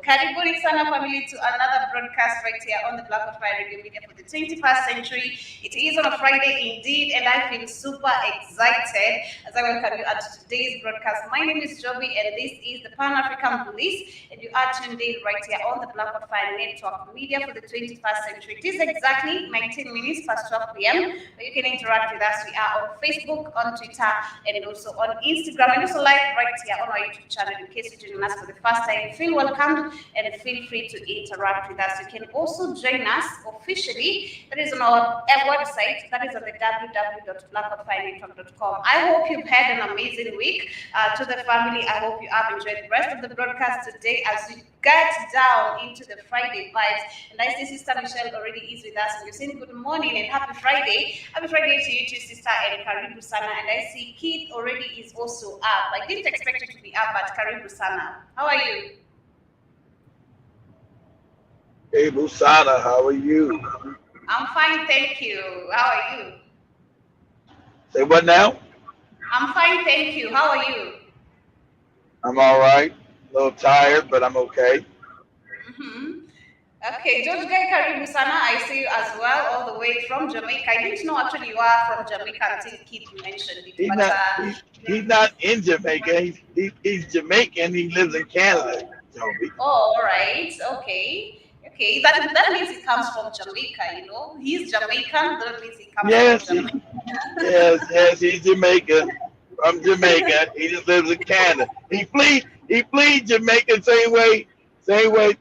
Karibuni sana family to another broadcast right here on the Black Hot Fire Radio Media for the 21st century. It is on a Friday indeed, and I feel super excited as I welcome you at today's broadcast. My name is Joby, and this is the Pan-African Police, and you are tuned in right here on the Black Hot Fire Network Media for the 21st century. It is exactly 19 minutes past 12 p.m. where you can interact with us. We are on Facebook, on Twitter, and also on Instagram, and also live right here on our YouTube channel. In case you're joining us for the first time, feel welcome and feel free to interact with us. You can also join us officially. That is on our website. That is on the www.blackhotfirenetwork.com. I hope you've had an amazing week. To the family, I hope you have enjoyed the rest of the broadcast today as we get down into the Friday vibes. And I see Sister Michelle already is with us. We're saying good morning and happy Friday. Happy Friday to you too, Sister, and Karibu Sana. And I see Keith already is also up. I didn't expect you to be up, but Karibu Sana. How are you? Hey, Busana, how are you? I'm fine, thank you. How are you? Say what now? I'm fine, thank you. How are you? I'm all right. A little tired, but I'm okay. Okay, George Guy Karibu Sana, I see you as well, all the way from Jamaica. I didn't know actually you are from Jamaica until Keith mentioned it. He's not in Jamaica. He's Jamaican. He lives in Canada. Joby. Oh, all right. Okay. Okay, that means he comes from Jamaica, you know. He's Jamaican, that means he comes from Jamaica. Yes, he's Jamaican. From Jamaica. He just lives in Canada. He fled Jamaica same way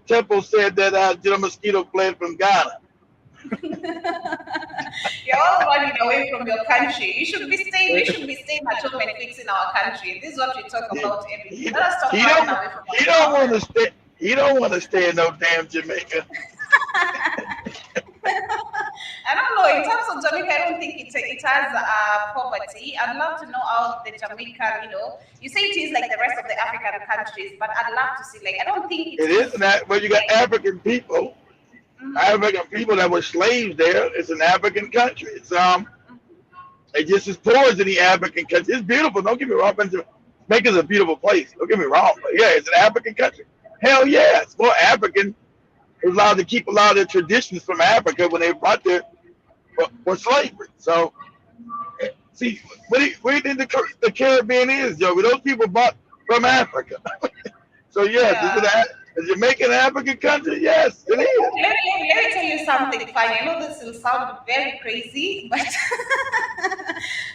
Temple said that General Mosquito fled from Ghana. You're all running away from your country. We should be staying at home and fixing our country. This is what we talk about every day. Let us stop running away from He don't want to stay. He don't want to stay in no damn Jamaica. I don't know. In terms of Jamaica, I don't think it has poverty. I'd love to know how the Jamaican, you say it is like the rest of the African countries, but I'd love to see, like, I don't think it is that. Well, you got African people, African people that were slaves there. It's an African country. It's it's just as poor as any African country. It's beautiful. Don't get me wrong. Jamaica's a beautiful place. Don't get me wrong, but yeah, it's an African country. Hell yeah, it's more African. It was allowed to keep a lot of their traditions from Africa when they brought there for slavery. So, see, where do you think the Caribbean is, Joe? Those people brought from Africa. So, yes, is Jamaica an African country? Yes, it is. Let me tell you something funny. I know this will sound very crazy, but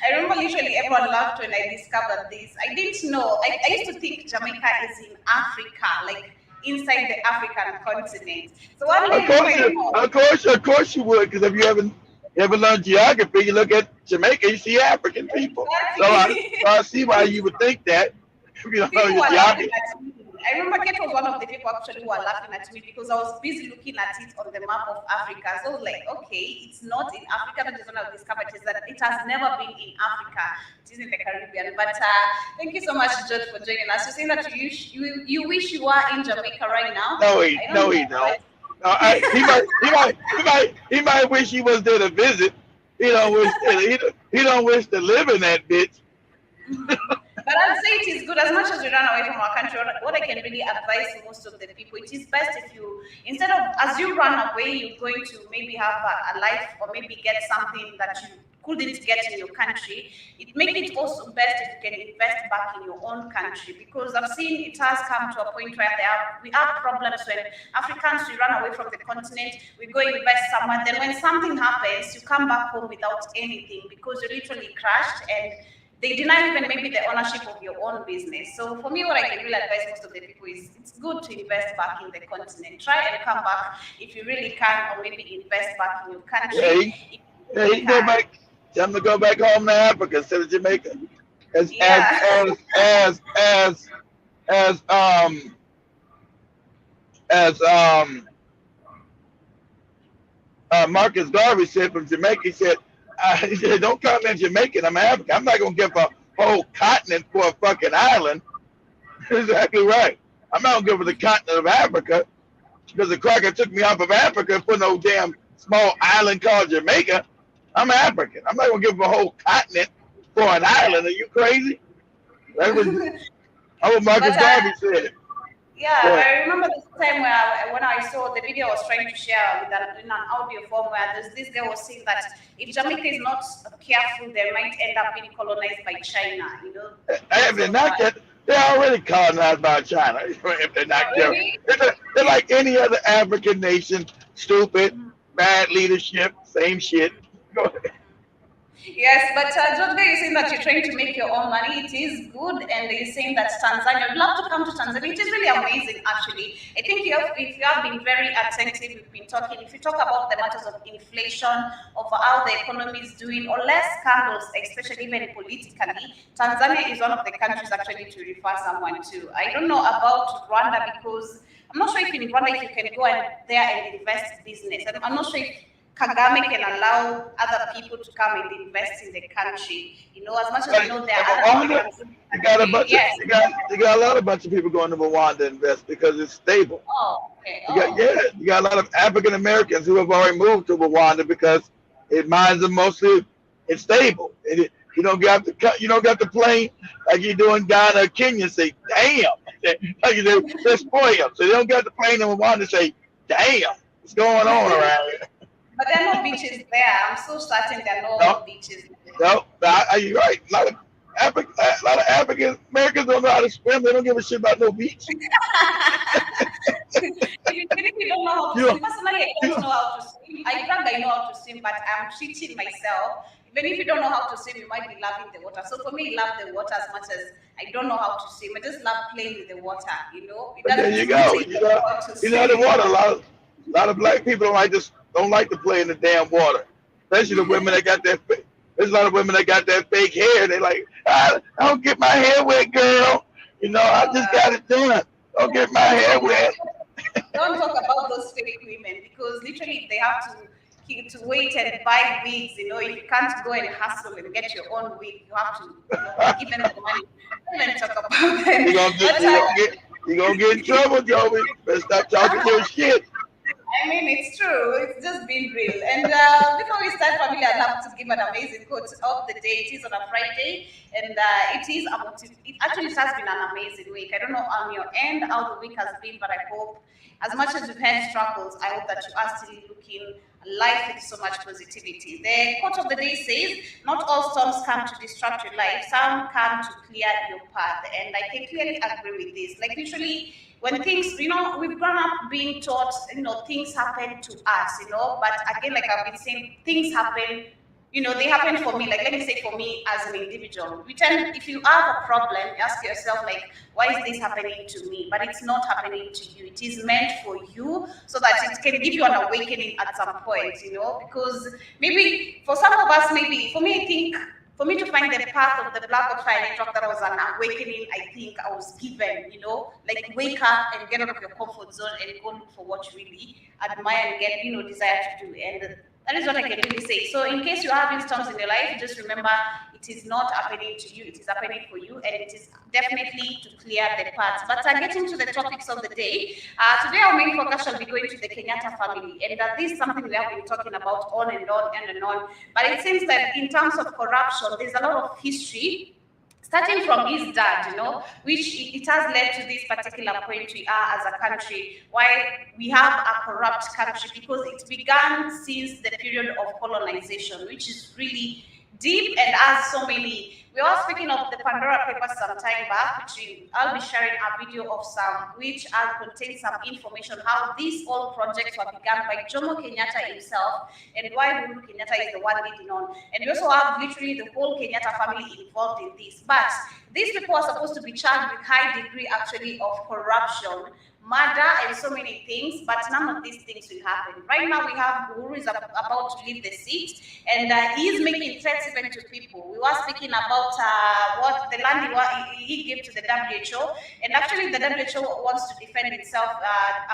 I remember literally everyone laughed when I discovered this. I didn't know. I used to think Jamaica is in Africa, like inside the African continent. So one day, of course you would, because if you haven't You ever learn geography? You look at Jamaica, you see African people. Exactly. So I see why you would think that if you don't know People your were laughing geography. at me. I remember Kate was one of the people actually who were laughing at me because I was busy looking at it on the map of Africa. So I was like, okay, it's not in Africa, that is one of discovered is that it has never been in Africa. It is in the Caribbean. But thank you so much, George, for joining us. You're saying that you wish you were in Jamaica right now. I don't No, know, he don't. but He might wish he was there to visit. He don't wish he don't wish to live in that bitch. mhm. But I'd say it is good as much as we run away from our country. What I can really advise most of the people, it is best if you, instead of as you run away, you're going to maybe have a life or maybe get something that you couldn't get in your country. It makes it also best if you can invest back in your own country because I've seen it has come to a point where we have problems when Africans we run away from the continent, we go invest somewhere. Then when something happens, you come back home without anything because you literally crashed and they deny even maybe the ownership of your own business. So for me, what I can really advise most of the people is it's good to invest back in the continent. Try and come back if you really can, or maybe invest back in your Yeah, country if you yeah, really he go can. back. Tell him to go back home to Africa instead of Jamaica. As as Yeah. as as as as as Marcus Garvey said from Jamaica. He said, don't call me Jamaican. I'm African. I'm not gonna give a whole continent for a fucking island. Exactly right. I'm not gonna give it the continent of Africa because the cracker took me off of Africa and put no damn small island called Jamaica. I'm African. I'm not gonna give him a whole continent for an Yeah. island. Are you crazy? That was what But Marcus Garvey said. yeah, But I remember this time where when I saw the video I was trying to share with in an audio form where this guy was saying that if Jamaica is not careful, they might end up being colonized by China, if because they're of not that, they're already colonized by China. If they're not careful, already. they're like any other African nation. Stupid, bad leadership, same shit. Go ahead. Yes, but George, you're saying that you're trying to make your own money. It is good, and you're saying that Tanzania. I'd love to come to Tanzania. It is really amazing, actually. I think if you have been very attentive, we've been talking. If you talk about the matters of inflation, of how the economy is doing, or less scandals, especially even politically, Tanzania is one of the countries actually to refer someone to. I don't know about Rwanda because I'm not sure if in Rwanda if you can go and there and invest business. I'm not sure if Kagame can allow other people to come and invest in the country. As much as I Like, know there are other Rwanda, Africans in the you got a country. bunch of Yes. you got a lot of bunch of people going to Rwanda to invest because it's stable. Oh, okay. You got Oh. you got a lot of African Americans who have already moved to Rwanda because it mines are mostly it's stable. You don't got you don't got the plane like you do in Ghana or Kenya. Say damn, like you do, they spoil them. So they don't got the plane in Rwanda. Say damn, what's going on around here? But there are no beaches there. I'm so certain there are No, no beaches there. no, you're right. A lot of African Americans don't know how to swim. They don't give a shit about no beach. Even if you don't know how to You know, swim, personally, I you don't know, know how to swim. I brag I know how to swim, but I'm cheating myself. Even if you don't know how to swim, you might be loving the water. So for me, I love the water as much as I don't know how to swim. I just love playing with the water. It but there doesn't you matter go. if you don't know how to You know the swim. water. A lot of black people don't like to play in the damn water, especially the women that got that. There's a lot of women that got that fake hair. They like, I don't get my hair wet, girl. I Oh, just got it done. Don't get my hair wet. don't talk about those fake women because literally they have to wait and buy wigs. If you can't go and hustle and get your own wig, you have to give them the money. Don't even talk about them. You gonna get But you gonna get in trouble, Joey. Better stop talking your shit. I mean, it's true. It's just being real. And before we start, family, I'd love to give an amazing quote of the day. It is on a Friday, and it is a It actually it has been an amazing week. I don't know on your end how the week has been, but I hope, as much as you've had struggles, I hope that you are still looking life with so much positivity. The quote of the day says, "Not all storms come to disrupt your life. Some come to clear your path." And I can clearly agree with this. Like literally when things, we've grown up being taught, things happen to us, but again, like I've been saying, things happen they happen for me. Like, let me say for me as an individual, we tend, if you have a problem, ask yourself, like, why is this happening to me? But it's not happening to you. It is meant for you so that it can give you an awakening at some point, because maybe for some of us, maybe for me, I think for me to find the path of the Black Ops Fire Network, that was an awakening. I think I was given, like, wake up and get out of your comfort zone and go look for what you really admire and get, desire to do. And that is what I can really say. So in case you are having storms in your life, just remember it is not happening to you, it is happening for you, and it is definitely to clear the path. But getting to the topics of the day, today our main focus shall be going to the Kenyatta family, and this is something we have been talking about on and on and on. But it seems that in terms of corruption, there's a lot of history starting from his dad, which it has led to this particular point we are as a country, why we have a corrupt country, because it began since the period of colonization, which is really deep and has so many. We were speaking of the Pandora papers some time back, which I'll be sharing a video of some, which contains some information how these all projects were begun by Jomo Kenyatta himself, and why Uhuru Kenyatta is the one leading on. And we also have literally the whole Kenyatta family involved in this. But these people are supposed to be charged with high degree actually of corruption, murder, and so many things, but none of these things will happen. Right now, we have Uhuru is about to leave the seat, and he is making threats even to people. We were speaking about what the land he gave to the WHO, and actually the WHO wants to defend itself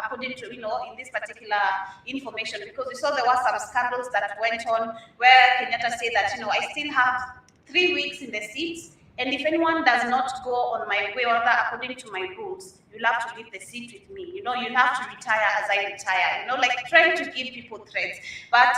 according to, in this particular information, because we saw there were some scandals that went on where Kenyatta said that, I still have 3 weeks in the seat, and if anyone does not go on my way, or according to my rules, you'll have to leave the seat with me. You'll have to retire as I retire. Like trying to give people threats. But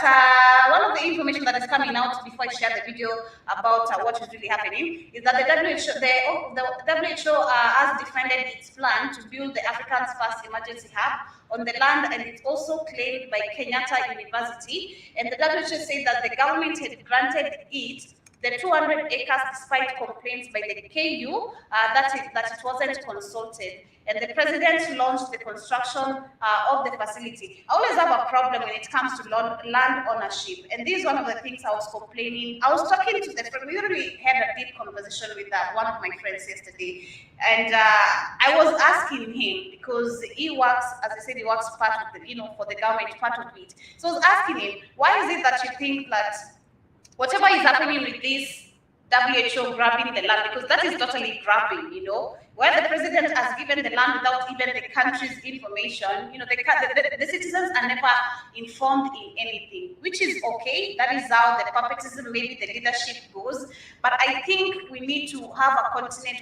one of the information that is coming out before I share the video about what is really happening is that the WHO has defended its plan to build the Africa's first emergency hub on the land, and it's also claimed by Kenyatta University. And the WHO said that the government had granted it the 200 acres despite complaints by the KU that it wasn't consulted. And the president launched the construction of the facility. I always have a problem when it comes to land ownership. And this is one of the things I was complaining. I was talking to the friend. We really had a deep conversation with one of my friends yesterday. And I was asking him, because he works, as I said, he works part of the, for the government, part of it. So I was asking him, why is it that you think that whatever is happening with this WHO grabbing the land, because that is totally grabbing, where the president has given the land without even the country's information, the citizens are never informed in anything, which is okay. That is how the puppetism, maybe the leadership goes. But I think we need to have a continent,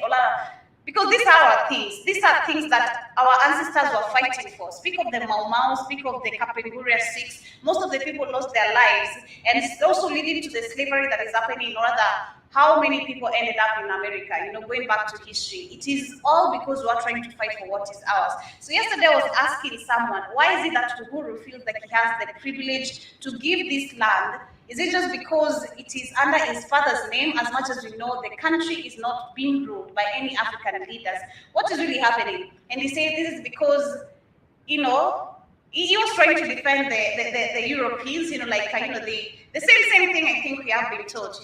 because these are our things. These are things that our ancestors were fighting for. Speak of the Mau Mau, speak of the Kapenguria Sikhs. Most of the people lost their lives, and it's also leading to the slavery that is happening, or rather, how many people ended up in America, going back to history. It is all because we are trying to fight for what is ours. So yesterday I was asking someone, why is it that Uhuru feels like he has the privilege to give this land? Is it just because it is under his father's name? As much as we know, the country is not being ruled by any African leaders. What is really happening? And he said this is because, he was trying to defend the Europeans, the same thing I think we have been taught.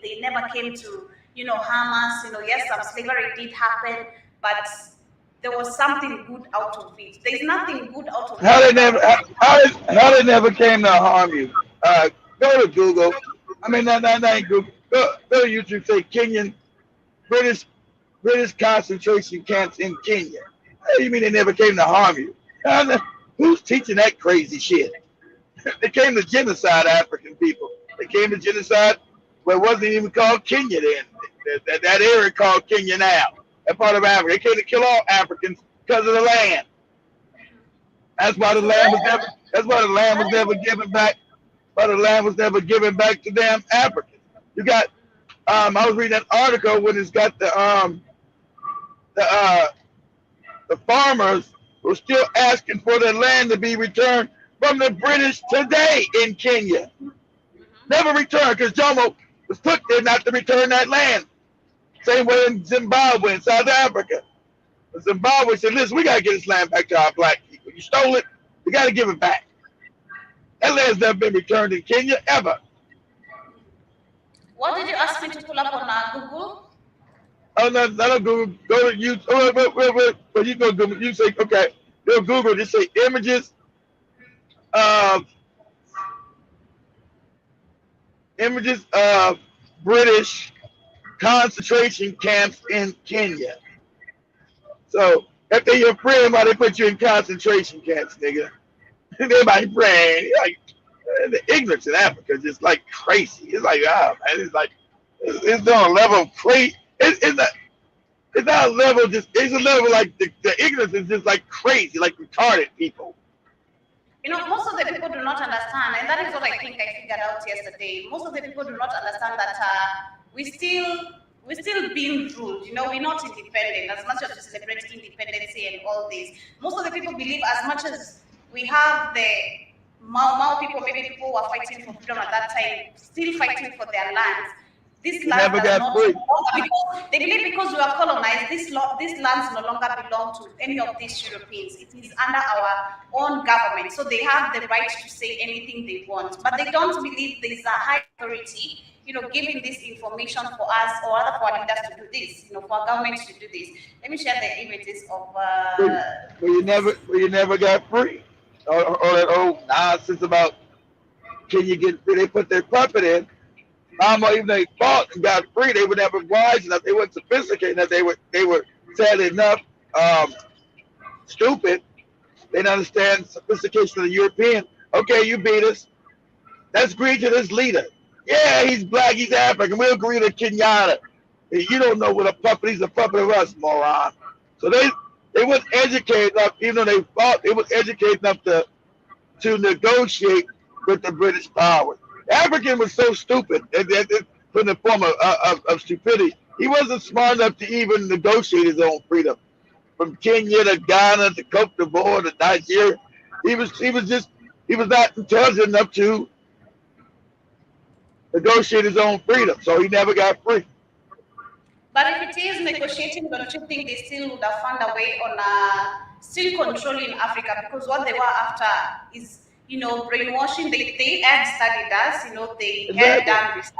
They never came to, harm us. Yes, some slavery did happen, but there was something good out of it. There's nothing good out of it. How they never came to harm you? Go to Google. I mean, not Google. Go to YouTube. Say Kenyan British concentration camps in Kenya. How do you mean they never came to harm you? Who's teaching that crazy shit? They came to genocide African people. They came to genocide where it wasn't even called Kenya then. That area called Kenya now. That part of Africa. They came to kill all Africans because of the land. That's why the land was never. That's why the land was never given back. Why the land was never given back to damn Africans. You got. I was reading an article when it's got the farmers were still asking for their land to be returned from the British today in Kenya. Never returned because Jomo was put there not to return that land. Same way in Zimbabwe and South Africa. Zimbabwe said, listen, we got to get this land back to our black people. You stole it, we got to give it back. That land's never been returned in Kenya, ever. What did you ask me to pull up on Google? Oh, no, not Google. Go to YouTube. Oh, wait. You go Google. You say, okay, go Google. Just say of images of British concentration camps in Kenya. So if they're your friend, why they put you in concentration camps, nigga? They're my friend. Like the ignorance in Africa is just like crazy. It's like, man, it's like it's on a level of crazy. It's not a level just. It's a level like the ignorance is just like crazy, like retarded people. Most of the people do not understand, and that is what I think I figured out yesterday. Most of the people do not understand that we're still being ruled. We're not independent. As much as we celebrate independence and all this, most of the people believe as much as we have the Mau people, maybe people who are fighting for freedom at that time, still fighting for their lands. This land does not because they believe because we are colonized, these lands no longer belong to any of these Europeans. It is under our own government, so they have the right to say anything they want. But they don't believe there is a high authority, giving this information for us or other for our leaders to do this, for our government to do this. Let me share the images of. You never got free, or that old nonsense about can you get free? They put their puppet in. Even if they fought and got free, they were never wise enough. They weren't sophisticated enough. They were sadly enough stupid. They didn't understand sophistication of the European. Okay, you beat us. Let's agree to this leader. Yeah, he's black, he's African. We'll agree to Kenyatta. You don't know what a puppet. He's a puppet of us, moron. So they weren't educated enough, even though they fought. They weren't educated enough to negotiate with the British power. African was so stupid from the form of stupidity. He wasn't smart enough to even negotiate his own freedom. From Kenya to Ghana to Cote d'Ivoire to Nigeria, he was not intelligent enough to negotiate his own freedom. So he never got free. But if it is negotiating, don't you think they still would have found a way on still controlling Africa? Because what they were after is brainwashing. They had studied us, they had done research,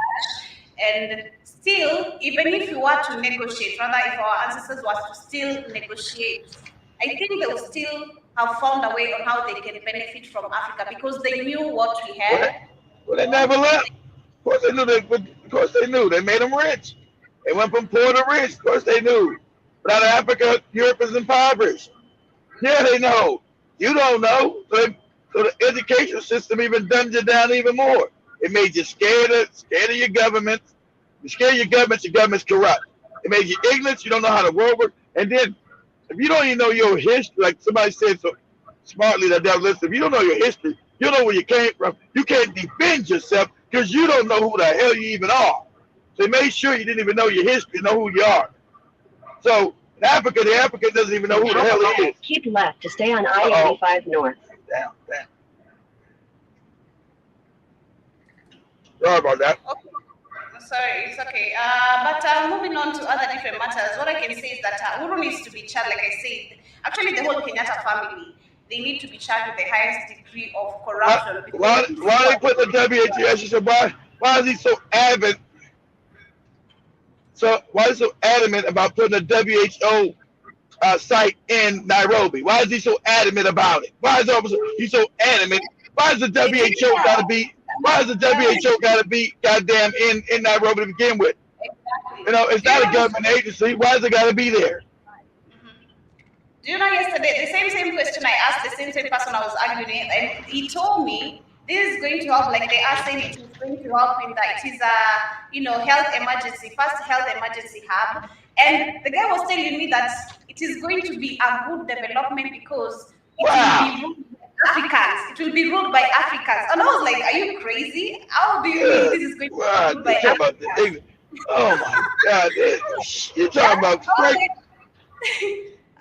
and still, even if you were to negotiate, rather if our ancestors were to still negotiate, I think they will still have found a way on how they can benefit from Africa because they knew what we had. Well, they never left. Of course they knew. They made them rich. They went from poor to rich. Of course they knew. But out of Africa, Europe is impoverished. Yeah, they know. You don't know. So the education system even dumbed you down even more. It made you scared of your government. You scared of your government's corrupt. It made you ignorant, you don't know how the world works. And then if you don't even know your history, like somebody said so smartly that listen, if you don't know your history, you don't know where you came from, you can't defend yourself because you don't know who the hell you even are. So they made sure you didn't even know your history, know who you are. So in Africa, the African doesn't even know who the hell he is. Keep left to stay on I-85 North. Damn. Sorry about that. Okay. Sorry, it's okay. But moving on to other different matters, what I can say is that Uhuru needs to be charged, like I said. Actually, the whole Kenyatta family, they need to be charged with the highest degree of corruption. Why they put the WHO? She said, why is he so avid? So why is he so adamant about putting a WHO site in Nairobi? Why is he so adamant about it? Why is he so adamant? Why is the WHO got to be? Why does the WHO got to be goddamn in Nairobi to begin with? Exactly. It's not a government agency. Why does it got to be there? Do you know yesterday, the same question I asked the same person I was arguing, and he told me this is going to help, like they are saying it is going to help in that it is a health emergency, first health emergency hub. And the guy was telling me that it is going to be a good development because it will be ruled by Africans. It will be ruled by Africans. And I was like, are you crazy? How do you mean this is going to be ruled by Africans? Oh my God. You're talking about straight.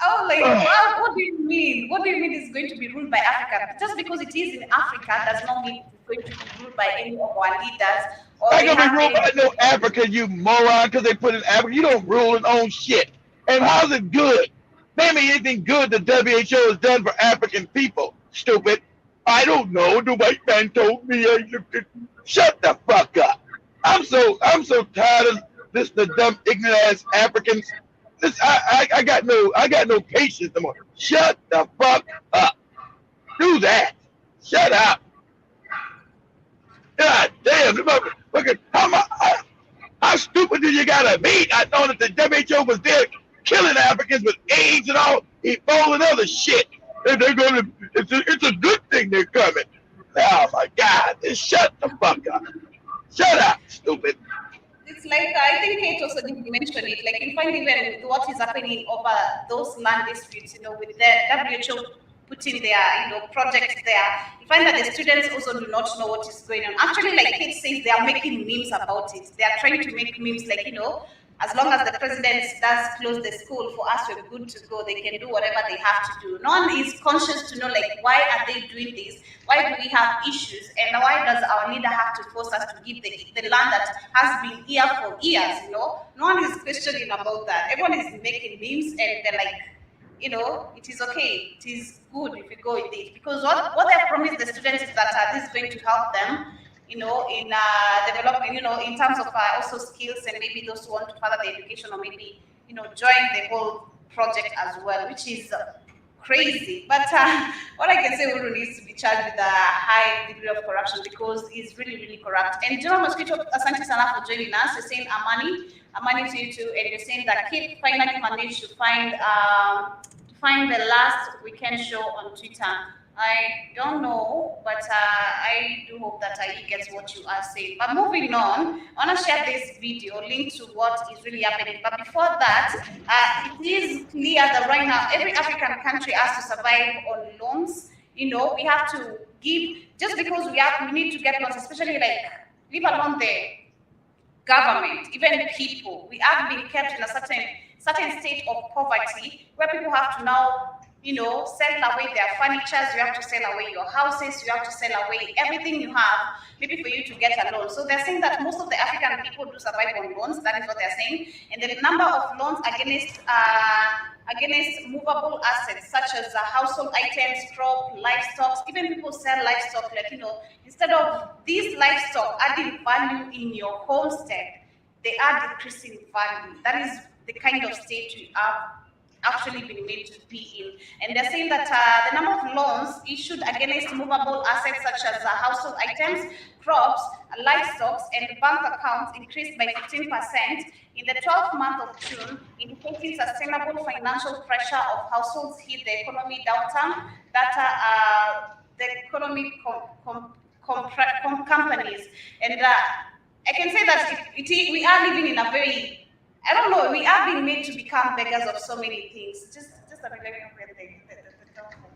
I was like, wow, what do you mean? What do you mean it's going to be ruled by Africa? Just because it is in Africa does not mean it's going to be ruled by any of our leaders. It's going to be ruled by no Africa, you moron, because they put in Africa. You don't rule and own shit. And how's it good? Name me anything good the WHO has done for African people, stupid. I don't know. The white man told me. Shut the fuck up. I'm so tired of this the dumb ignorant ass Africans. This I got no patience no more. Shut the fuck up. Do that. Shut up. God damn. Fucking how stupid do you gotta be? I know that the WHO was there killing Africans with AIDS and all Ebola and other shit. And they're gonna it's a good thing they're coming. Oh my God. Just shut the fuck up. Shut up, stupid. It's like I think Kate also did mention it. Like you find even what is happening over those land disputes, with the WHO putting their projects there. You find that the students also do not know what is going on. Actually, like Kate says, they are making memes about it. They are trying to make memes like as long as the president does close the school, for us we're good to go. They can do whatever they have to do. No one is conscious to know like why are they doing this? Why do we have issues? And why does our leader have to force us to give the land that has been here for years? No one is questioning about that. Everyone is making memes and they're like, it is okay. It is good if you go with it because what they have promised the students is that this is going to help them in developing, in terms of also skills and maybe those who want to further the education or maybe, join the whole project as well, which is crazy. But what I can say, Uru needs to be charged with a high degree of corruption because he's really, really corrupt. And General Mosquito, asante sana for joining us. You're saying Amani to you too, and you're saying that Kate finally managed to find the last weekend show on Twitter. I don't know, but I do hope that he gets what you are saying. But moving on, I want to share this video, link to what is really happening. But before that, it is clear that right now, every African country has to survive on loans. We have to give, just because we need to get loans, especially like, leave alone the government, even people. We have been kept in a certain state of poverty where people have to now sell away their furnitures, you have to sell away your houses, you have to sell away everything you have, maybe for you to get a loan. So they're saying that most of the African people do survive on loans. That is what they're saying. And the number of loans against movable assets such as household items, crop, livestock, even people sell livestock, like instead of these livestock adding value in your homestead, they are decreasing value. That is the kind of state we have actually been made to be in. And they're saying that the number of loans issued against movable assets such as household items, crops, livestock, and bank accounts increased by 15% in the 12th month of June, indicating sustainable financial pressure of households hit the economy downturn. Data the economic companies. And I can say that we are living in a very, I don't know, we are being made to become beggars of so many things. Just a minute, the telephone.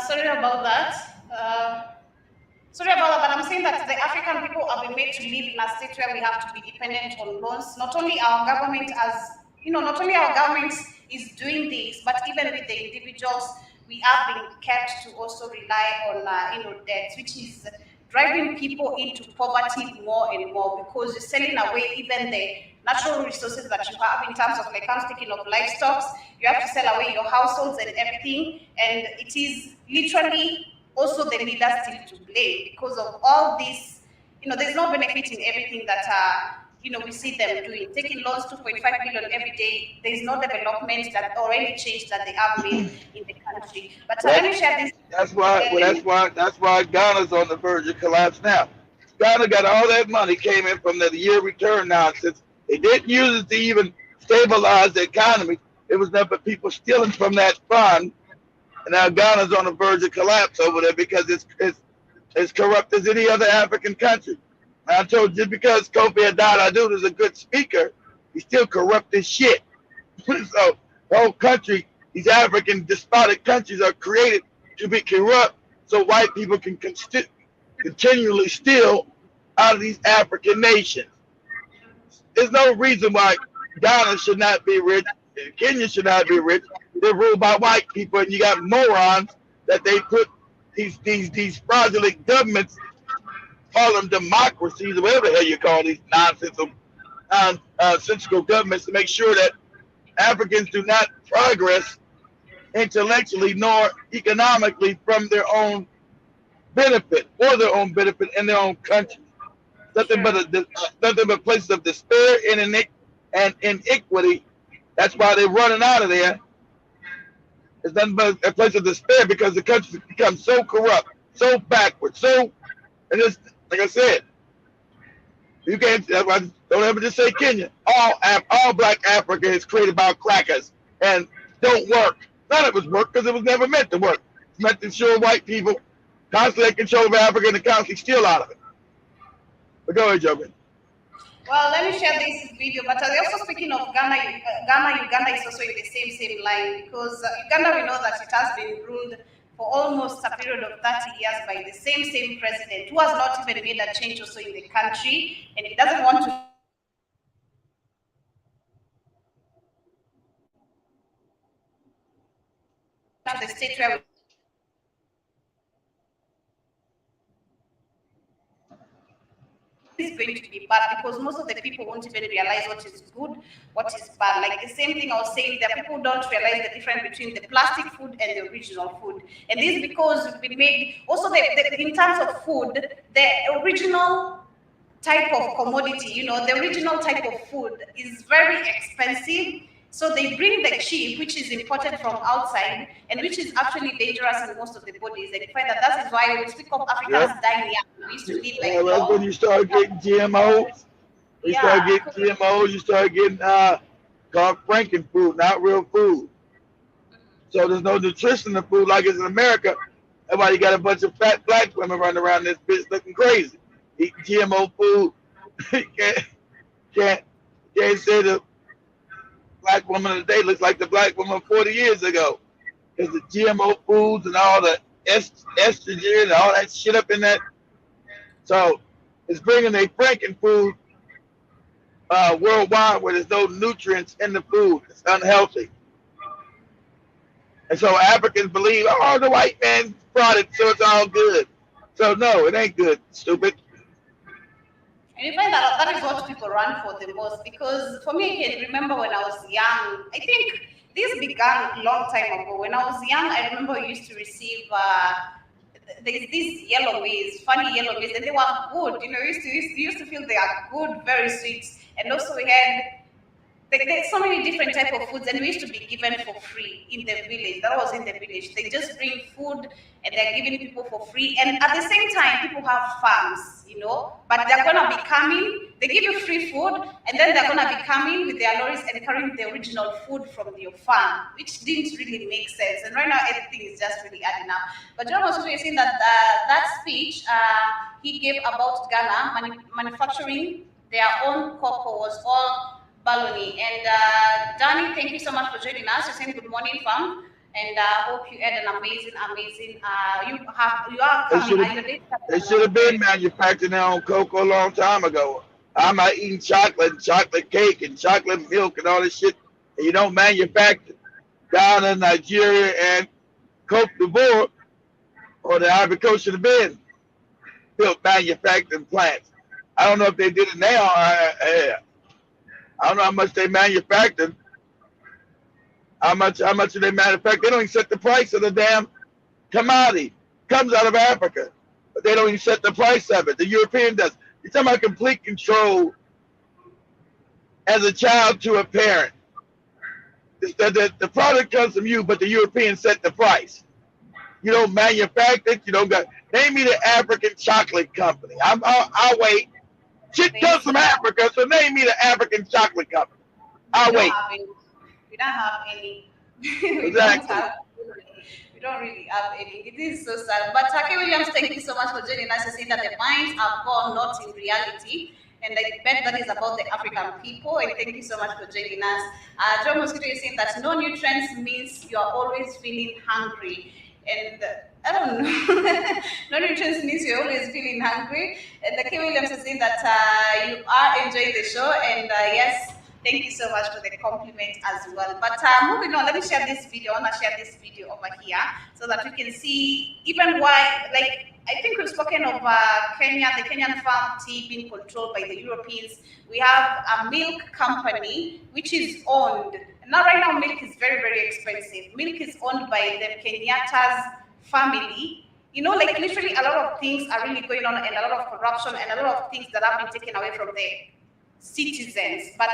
Sorry about that. But I'm saying that the African people have been made to live in a state where we have to be dependent on loans. Not only our government is doing this, but even with the individuals, we have been kept to also rely on debts, which is driving people into poverty more and more because you're selling away even the natural resources that you have in terms of, like I'm speaking of livestock, you have to sell away your households and everything, and it is literally also the leaders still to blame because of all this. There's no benefit in everything that we see them doing. Taking loans 2.5 billion every day. There's no development that or any change that they have made in the country. But let me share this. That's why Ghana's on the verge of collapse now. Ghana got all that money came in from the year return nonsense. They didn't use it to even stabilize the economy. It was nothing but people stealing from that fund. And now Ghana's on the verge of collapse over there because it's as corrupt as any other African country. And I told you, just because Kofi Adado is a good speaker, he's still corrupt as shit. So the whole country, these African despotic countries are created to be corrupt so white people can continually steal out of these African nations. There's no reason why Ghana should not be rich, Kenya should not be rich. They're ruled by white people, and you got morons that they put these fraudulent governments, call them democracies or whatever the hell you call these nonsensical governments, to make sure that Africans do not progress intellectually nor economically from their own benefit or their own benefit in their own country. Nothing but places of despair and iniquity. That's why they're running out of there. It's nothing but a place of despair because the country's become so corrupt, so backward, and just like I said, you can't. Don't ever just say Kenya. All black Africa is created by crackers and don't work. None of it work because it was never meant to work. It's meant to ensure white people constantly have control of Africa and constantly steal out of it. But go ahead, Joe. Well, let me share this video. But also speaking of Ghana, Uganda is also in the same line, because Uganda, we know that it has been ruled for almost a period of 30 years by the same president, who has not even made a change also in the country, and he doesn't want to the state where is going to be bad, because most of the people won't even realize what is good, what is bad. Like the same thing I was saying, that people don't realize the difference between the plastic food and the original food. And this is because we made also in terms of food, the original type of commodity, the original type of food is very expensive. So they bring the cheap, which is imported from outside, and which is actually dangerous in most of the bodies. And you find that is why when we speak of Africans dying young, we used to live like that's when you start getting GMOs. You start getting GMOs, you start getting called Franken food, not real food. So there's no nutrition in the food like it's in America. That's why you got a bunch of fat black women running around this bitch looking crazy. Eating GMO food. can't say the black woman today looks like the black woman 40 years ago. Because the GMO foods and all the estrogen and all that shit up in that. So it's bringing a Franken food worldwide where there's no nutrients in the food. It's unhealthy. And so Africans believe, the white man brought it, so it's all good. So no, it ain't good, stupid. And you find that is what people run for the most, because for me, I can remember when I was young, I think this began a long time ago. When I was young, I remember I used to receive, there's these yellow maize, funny yellow maize, and they were good. You used to feel they are good, very sweet. And also we had, there's so many different type of foods, and we used to be given for free in the village. That was in the village. They just bring food and they're giving people for free. And at the same time, people have farms, but they're gonna be coming. They give you free food, and then they're gonna be coming with their lorries and carrying the original food from your farm, which didn't really make sense. And right now, everything is just really adding up. But John was saying that that speech he gave about Ghana manufacturing their own cocoa was all baloney. And Danny, thank you so much for joining us. You're saying good morning, fam. And I hope you had an amazing. You are coming. They should have been manufacturing their own cocoa a long time ago. I'm not eating chocolate and chocolate cake and chocolate milk and all this shit. And you don't manufacture. Ghana, Nigeria, and Cote d'Ivoire, or the Ivory Coast should have been built manufacturing plants. I don't know if they did it now. I don't know how much they manufactured. How much do they manufacture? They don't even set the price of the damn commodity. It comes out of Africa, but they don't even set the price of it. The European does. You're talking about complete control as a child to a parent. The product comes from you, but the Europeans set the price. You don't manufacture it. You don't got. Name me the African chocolate company. I'll wait. Shit comes from Africa, so name me the African chocolate company. I'll wait. We don't have any. Exactly. We don't really have any. It is so sad. But Taki Williams, thank you so much for joining us. Saying that the minds are born, not in reality. and I bet that is about the African people. And thank you so much for joining us. John Mosquito is saying that no nutrients means you are always feeling hungry. And I don't know. No nutrients means you're always feeling hungry. And the K. Williams is saying that you are enjoying the show. And yes, thank you so much for the compliment as well. But moving on, let me share this video. I want to share this video over here so that we can see even why, like, I think we've spoken of Kenya, the Kenyan farm tea being controlled by the Europeans. We have a milk company which is owned. Now, right now, milk is very, very expensive. Milk is owned by the Kenyatta'S family. You know, like literally a lot of things are really going on, and a lot of corruption and a lot of things that have been taken away from the citizens. But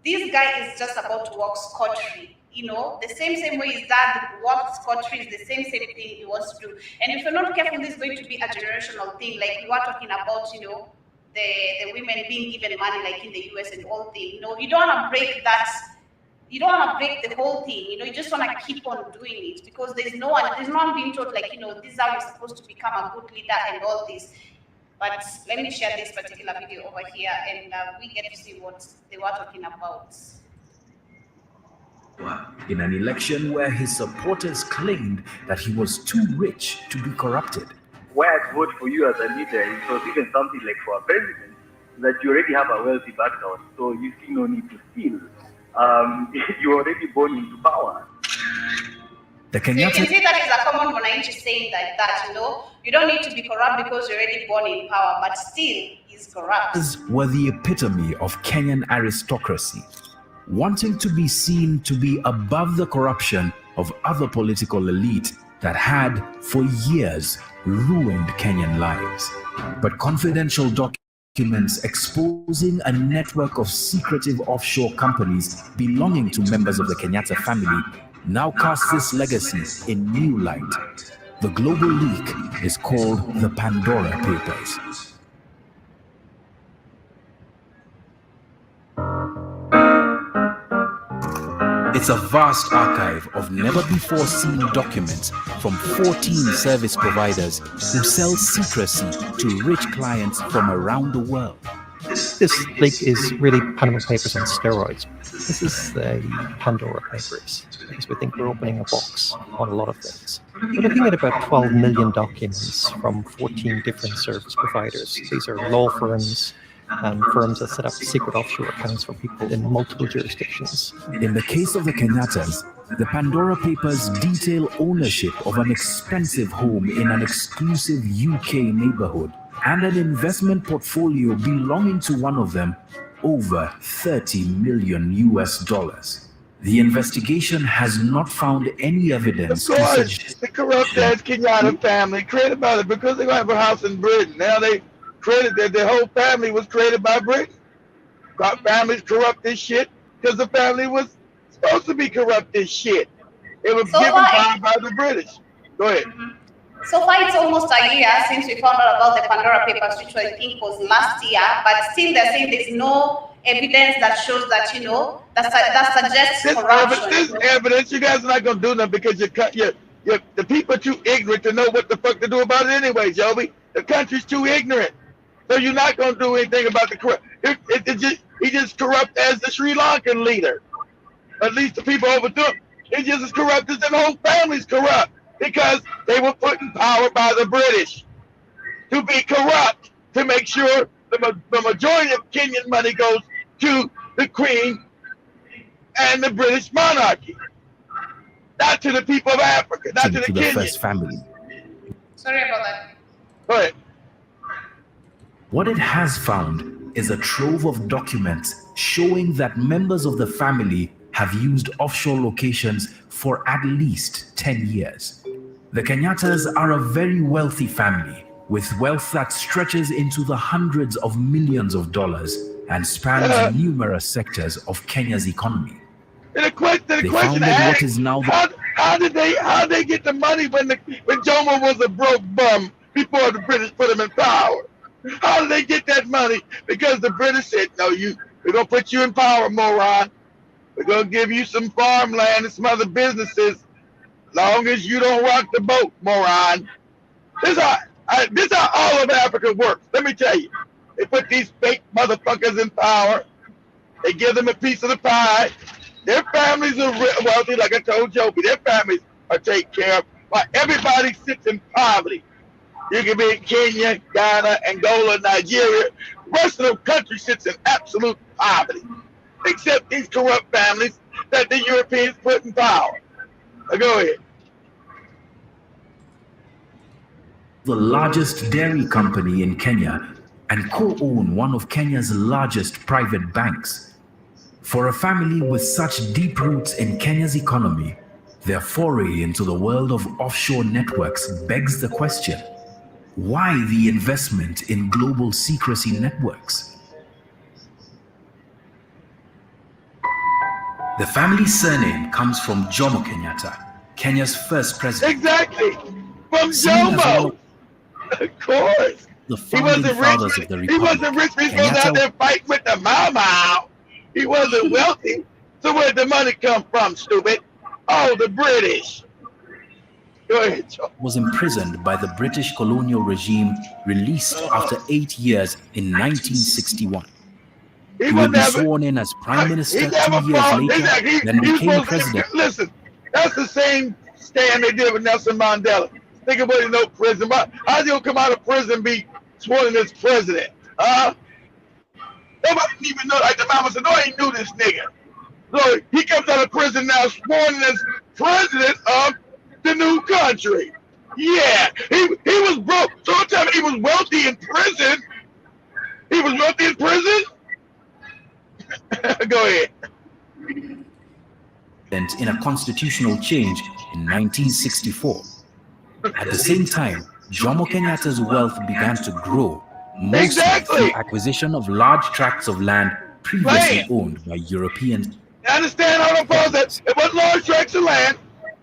this guy is just about to walk scot-free. You know, the same way his dad walked scot-free is the same thing he wants to do. And if you're not careful, this is going to be a generational thing. Like we were talking about, you know, the women being given money, like in the US and all things. You know, you don't want to break that. You don't want to break the whole thing. You know, you just want to keep on doing it because there's no one being taught, like, you know, this is how you're supposed to become a good leader and all this. But let me share this particular video over here, and we get to see what they were talking about. In an election where his supporters claimed that he was too rich to be corrupted. Why I'd vote for you as a leader, it was even something like for a president, that you already have a wealthy background, so you see no need to steal. You're already born into power. The So you Kenyatta can see that is a common Mwananchi saying like that, you know. You don't need to be corrupt because you're already born in power, but still he's corrupt. were the epitome of Kenyan aristocracy, wanting to be seen to be above the corruption of other political elite that had, for years, ruined Kenyan lives. But confidential documents exposing a network of secretive offshore companies belonging to members of the Kenyatta family now cast this legacy in new light. The global leak is called the Pandora Papers. It's a vast archive of never-before-seen documents from 14 service providers who sell secrecy to rich clients from around the world. This leak is really Panama Papers on steroids. This is the Pandora Papers, because we think we're opening a box on a lot of things. We're looking at about 12 million documents from 14 different service providers. These are law firms and firms that set up secret offshore accounts for people in multiple jurisdictions. In the case of the Kenyatta'S, the Pandora Papers detail ownership of an expensive home in an exclusive UK neighborhood and an investment portfolio belonging to one of them over 30 million US dollars. The investigation has not found any evidence Of to course, suggest the corrupt ass Kenyatta family created by it because they have a house in Britain. Now they created that their whole family was created by Britain. Families corrupt this shit because the family was supposed to be corrupt this shit. It was So given why- by the British. Go ahead. So far, it's almost a year since we found out about the Pandora Papers, which I think was last year, but still they're saying there's no evidence that shows that, you know, that suggests corruption. This evidence, you guys are not going to do nothing because the people are too ignorant to know what the fuck to do about it anyway, Joby. The country's too ignorant. So you're not going to do anything about the corrupt. He just corrupt as the Sri Lankan leader. At least the people overthrew him. He's just as corrupt as the whole family's corrupt because they were put in power by the British to be corrupt, to make sure the majority of Kenyan money goes to the Queen and the British monarchy, not to the people of Africa, not to the to the Kenyans. first family. Sorry about that. Go ahead. What it has found is a trove of documents showing that members of the family have used offshore locations for at least 10 years. The Kenyatta'S are a very wealthy family with wealth that stretches into the hundreds of millions of dollars and spans numerous sectors of Kenya's economy. And the question They asked, founded what is now the how did they get the money when Jomo was a broke bum before the British put him in power? How did they get that money? Because the British said, no, we're gonna put you in power, moron. We're gonna give you some farmland and some other businesses, long as you don't rock the boat, moron. This is how all of Africa works. Let me tell you. They put these fake motherfuckers in power. They give them a piece of the pie. Their families are wealthy, like I told Joby. Their families are taken care of. While everybody sits in poverty. You can be in Kenya, Ghana, Angola, Nigeria. The rest of the country sits in absolute poverty, except these corrupt families that the Europeans put in power. Now go ahead. The largest dairy company in Kenya and co-own one of Kenya's largest private banks. For a family with such deep roots in Kenya's economy, their foray into the world of offshore networks begs the question, why the investment in global secrecy networks? The family's surname comes from Jomo Kenyatta, Kenya's first president. Exactly. From Seen as Jomo. one Of course. the He founding wasn't fathers rich. of the He republic. wasn't rich. He was out there fighting with the Mau. He wasn't wealthy. So where'd the money come from, stupid? Oh, the British. Go ahead, Joe. Was imprisoned by the British colonial regime, released after 8 years in 1961. He would be sworn in as prime minister 2 years later, then became president. Listen, that's the same stand they did with Nelson Mandela. Think about it, no prison. How's he gonna come out of prison and be sworn in as president? Nobody didn't even know. Like the mama said, no, I ain't knew this nigga. So he comes out of prison now, sworn in as president of the new country. Yeah, he was broke. So don't tell me he was wealthy in prison. He was wealthy in prison? Go ahead. In a constitutional change in 1964. At the same time, Jomo Kenyatta's wealth began to grow, mostly through acquisition of large tracts of land previously owned by Europeans. I understand how to pose that. It was large tracts of land,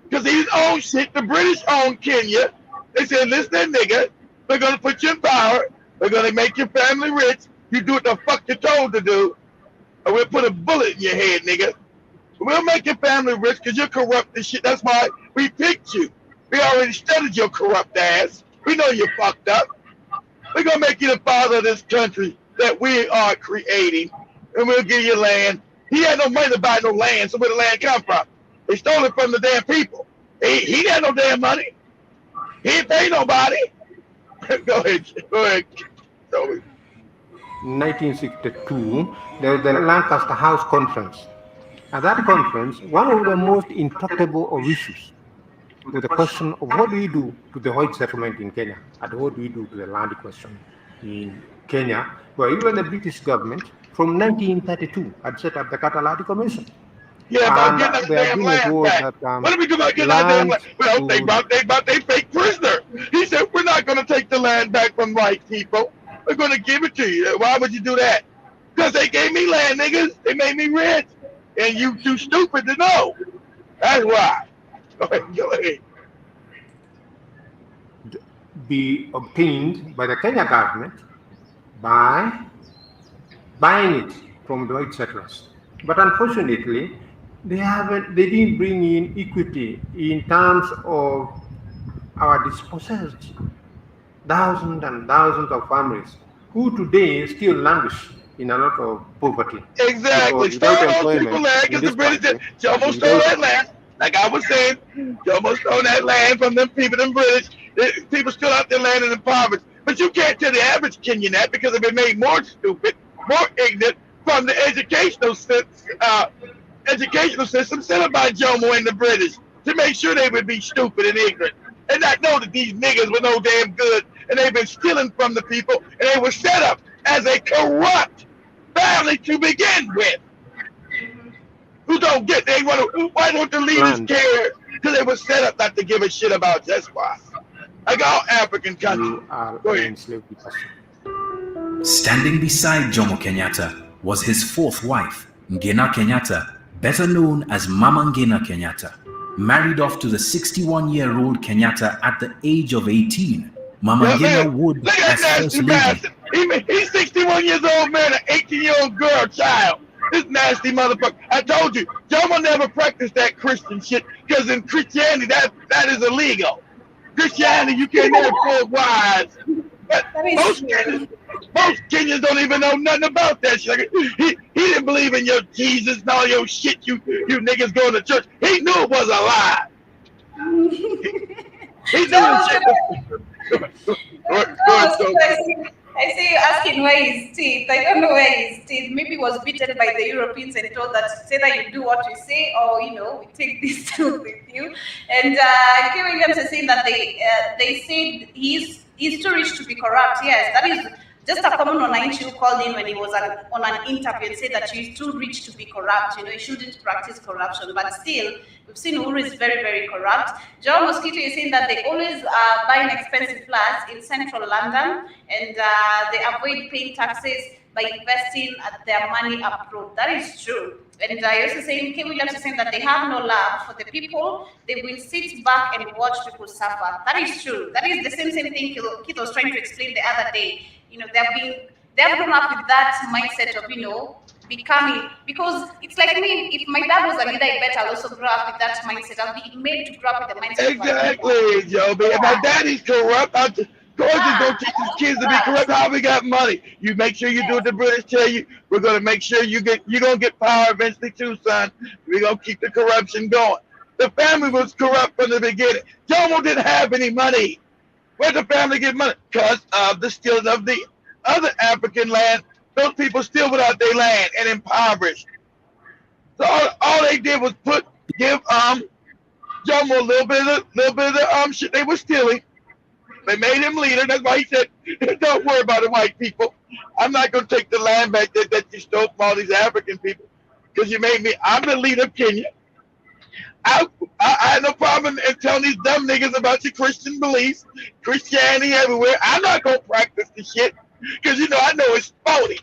because he owned shit. The British owned Kenya. They said, listen, that nigga, we're going to put you in power. We're going to make your family rich. You do what the fuck you're told to do. Or we'll put a bullet in your head, nigga. We'll make your family rich because you're corrupt and shit. That's why we picked you. We already studied your corrupt ass. We know you're fucked up. We're going to make you the father of this country that we are creating. And we'll give you land. He had no money to buy no land, so where the land come from? They stole it from the damn people. He had no damn money. He didn't pay nobody. Go ahead. Go ahead. Joey. 1962, there was the Lancaster House Conference. At that conference, one of the most intractable of issues was the question of what do we do to the white settlement in Kenya, and what do we do to the land question in Kenya, where even the British government from 1932 had set up the Catalan Commission. Yeah, about getting that damn land back. What do we do about getting that damn land? Well, they brought their fake prisoner. He said, we're not going to take the land back from white people. We're going to give it to you. Why would you do that? Because they gave me land, niggas. They made me rich. And you too stupid to know. That's why. Go ahead. Be obtained by the Kenya government by buying it from the white settlers. But unfortunately, they didn't bring in equity in terms of our dispossessed thousands and thousands of families who today still languish in a lot of poverty. Exactly. Stole those people land because the British said, Jomo stole that land. Like I was saying, Jomo stole that land from them people, them British. People still out there landing in poverty. But you can't tell the average Kenyan that because they've been made more stupid, more ignorant from the educational system set up by Jomo and the British to make sure they would be stupid and ignorant and not know that these niggas were no damn good and they've been stealing from the people and they were set up as a corrupt family to begin with. Who don't get, why don't the leaders care? Because they were set up not to give a shit about just why. Like all African countries. Standing beside Jomo Kenyatta was his fourth wife, Ngina Kenyatta, better known as Mama Ngina Kenyatta. Married off to the 61-year-old Kenyatta at the age of 18, Mama Ngina would, look at that nasty bastard. He's 61 years old, man, an 18-year-old girl child. This nasty motherfucker. I told you, Jomo never practiced that Christian shit because in Christianity, that is illegal. Christianity, you can't have 4 wives. But Most Kenyans don't even know nothing about that shit. Like, he didn't believe in your Jesus and all your shit. You niggas going to church. He knew it was a lie. He knew it shit. I see you asking where his teeth. I don't know where his teeth. Maybe he was beaten by the Europeans and told that it's either you do what we say or we take this tooth with you. And K. Williams is saying that they said he's too rich to be corrupt. Yes, that is just a common Onaichi who called in when he was on an interview and said that he's too rich to be corrupt. He shouldn't practice corruption. But still, we've seen Uhuru is very, very corrupt. Joe Mosquito is saying that they always buy an expensive flats in central London and they avoid paying taxes by investing their money abroad. That is true. And I also saying, K. Williams is saying that they have no love for the people. They will sit back and watch people suffer. That is true. That is the same thing Keith was trying to explain the other day. They've grown up with that mindset of, becoming, because it's like me, if my dad was a leader, I bet I'll also grow up with that mindset. I'll be made to grow up with the mindset. Exactly, Joby. If my daddy's corrupt, of course he's going to teach his kids to be corrupt. How we got money? You make sure you do what the British tell you. We're going to make sure you're going to get power eventually too, son. We're going to keep the corruption going. The family was corrupt from the beginning. Jomo didn't have any money. Where'd the family get money? Because of the stealing of the other African land. Those people still without their land and impoverished. So all they did was give Jomo a little bit of the shit they were stealing. They made him leader. That's why he said, "Don't worry about the white people. I'm not going to take the land back that you stole from all these African people because you made me. I'm the leader of Kenya. I had no problem in telling these dumb niggas about your Christian beliefs, Christianity everywhere. I'm not going to practice the shit because, I know it's phony.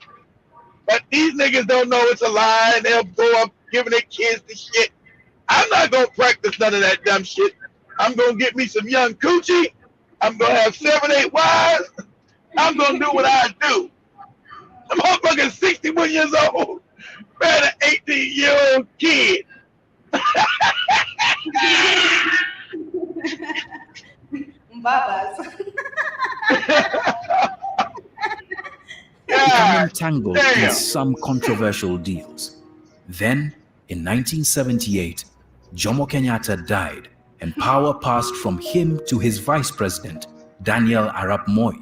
But these niggas don't know it's a lie and they'll go up giving their kids the shit. I'm not going to practice none of that dumb shit. I'm going to get me some young coochie. I'm going to have 7, 8 wives. I'm going to do what I do. I'm motherfucking 61 years old. Man, an 18-year-old kid. Babas. Becoming entangled in some controversial deals. Then, in 1978, Jomo Kenyatta died and power passed from him to his vice president, Daniel Arap Moi.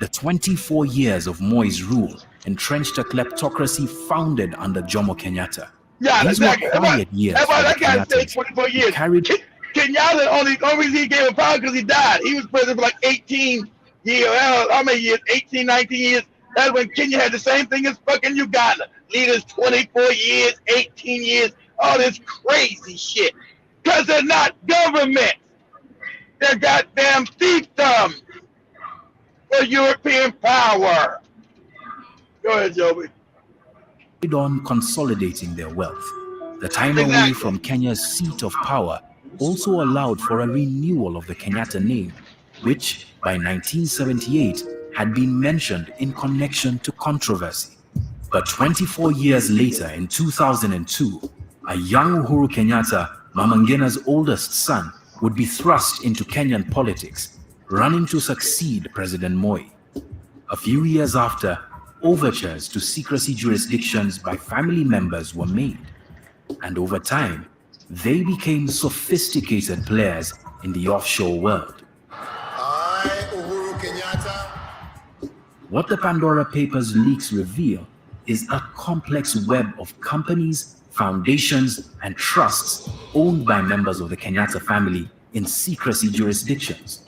The 24 years of Moi's rule entrenched a kleptocracy founded under Jomo Kenyatta. Yeah, These were quiet years. That's why that guy stayed 24 years. Kenyatta only reason he gave him power because he died. He was president for like 18 years. How many years? 18, 19 years. That's when Kenya had the same thing as fucking Uganda. Leaders 24 years, 18 years, all this crazy shit. Because they're not government. They're goddamn fiefdoms for European power. Go ahead, Joby. On consolidating their wealth. The time away from Kenya's seat of power also allowed for a renewal of the Kenyatta name, which by 1978 had been mentioned in connection to controversy. But 24 years later, in 2002, a young Uhuru Kenyatta, Mama Ngina's oldest son, would be thrust into Kenyan politics, running to succeed President Moi. A few years after, overtures to secrecy jurisdictions by family members were made, and over time, they became sophisticated players in the offshore world. I, Uhuru Kenyatta. What the Pandora Papers leaks reveal is a complex web of companies, foundations, and trusts owned by members of the Kenyatta family in secrecy jurisdictions,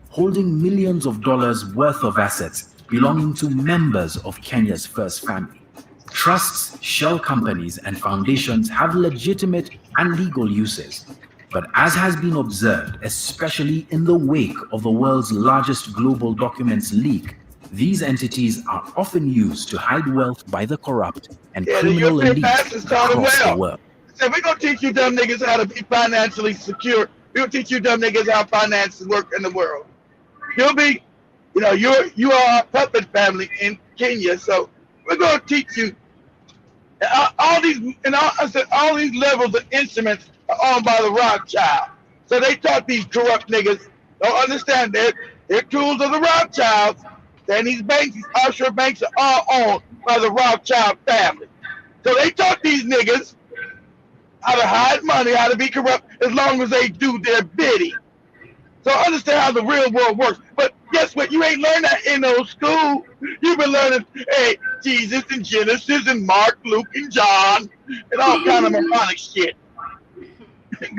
holding millions of dollars worth of assets belonging to members of Kenya's first family. Trusts, shell companies, and foundations have legitimate and legal uses. But as has been observed, especially in the wake of the world's largest global documents leak, these entities are often used to hide wealth by the corrupt and criminal elite across the world. So we're going to teach you dumb niggas how to be financially secure. We're going to teach you dumb niggas how finances work in the world. You'll be, you are a puppet family in Kenya, so we're going to teach you all these levels of instruments are owned by the Rothschild. So they taught these corrupt niggas, don't understand they're tools of the Rothschilds. And these banks, these offshore banks, are all owned by the Rothschild family. So they taught these niggas how to hide money, how to be corrupt, as long as they do their bidding. So understand how the real world works. But guess what? You ain't learned that in no school. You've been learning, hey, Jesus and Genesis and Mark, Luke and John, and all kind of moronic shit.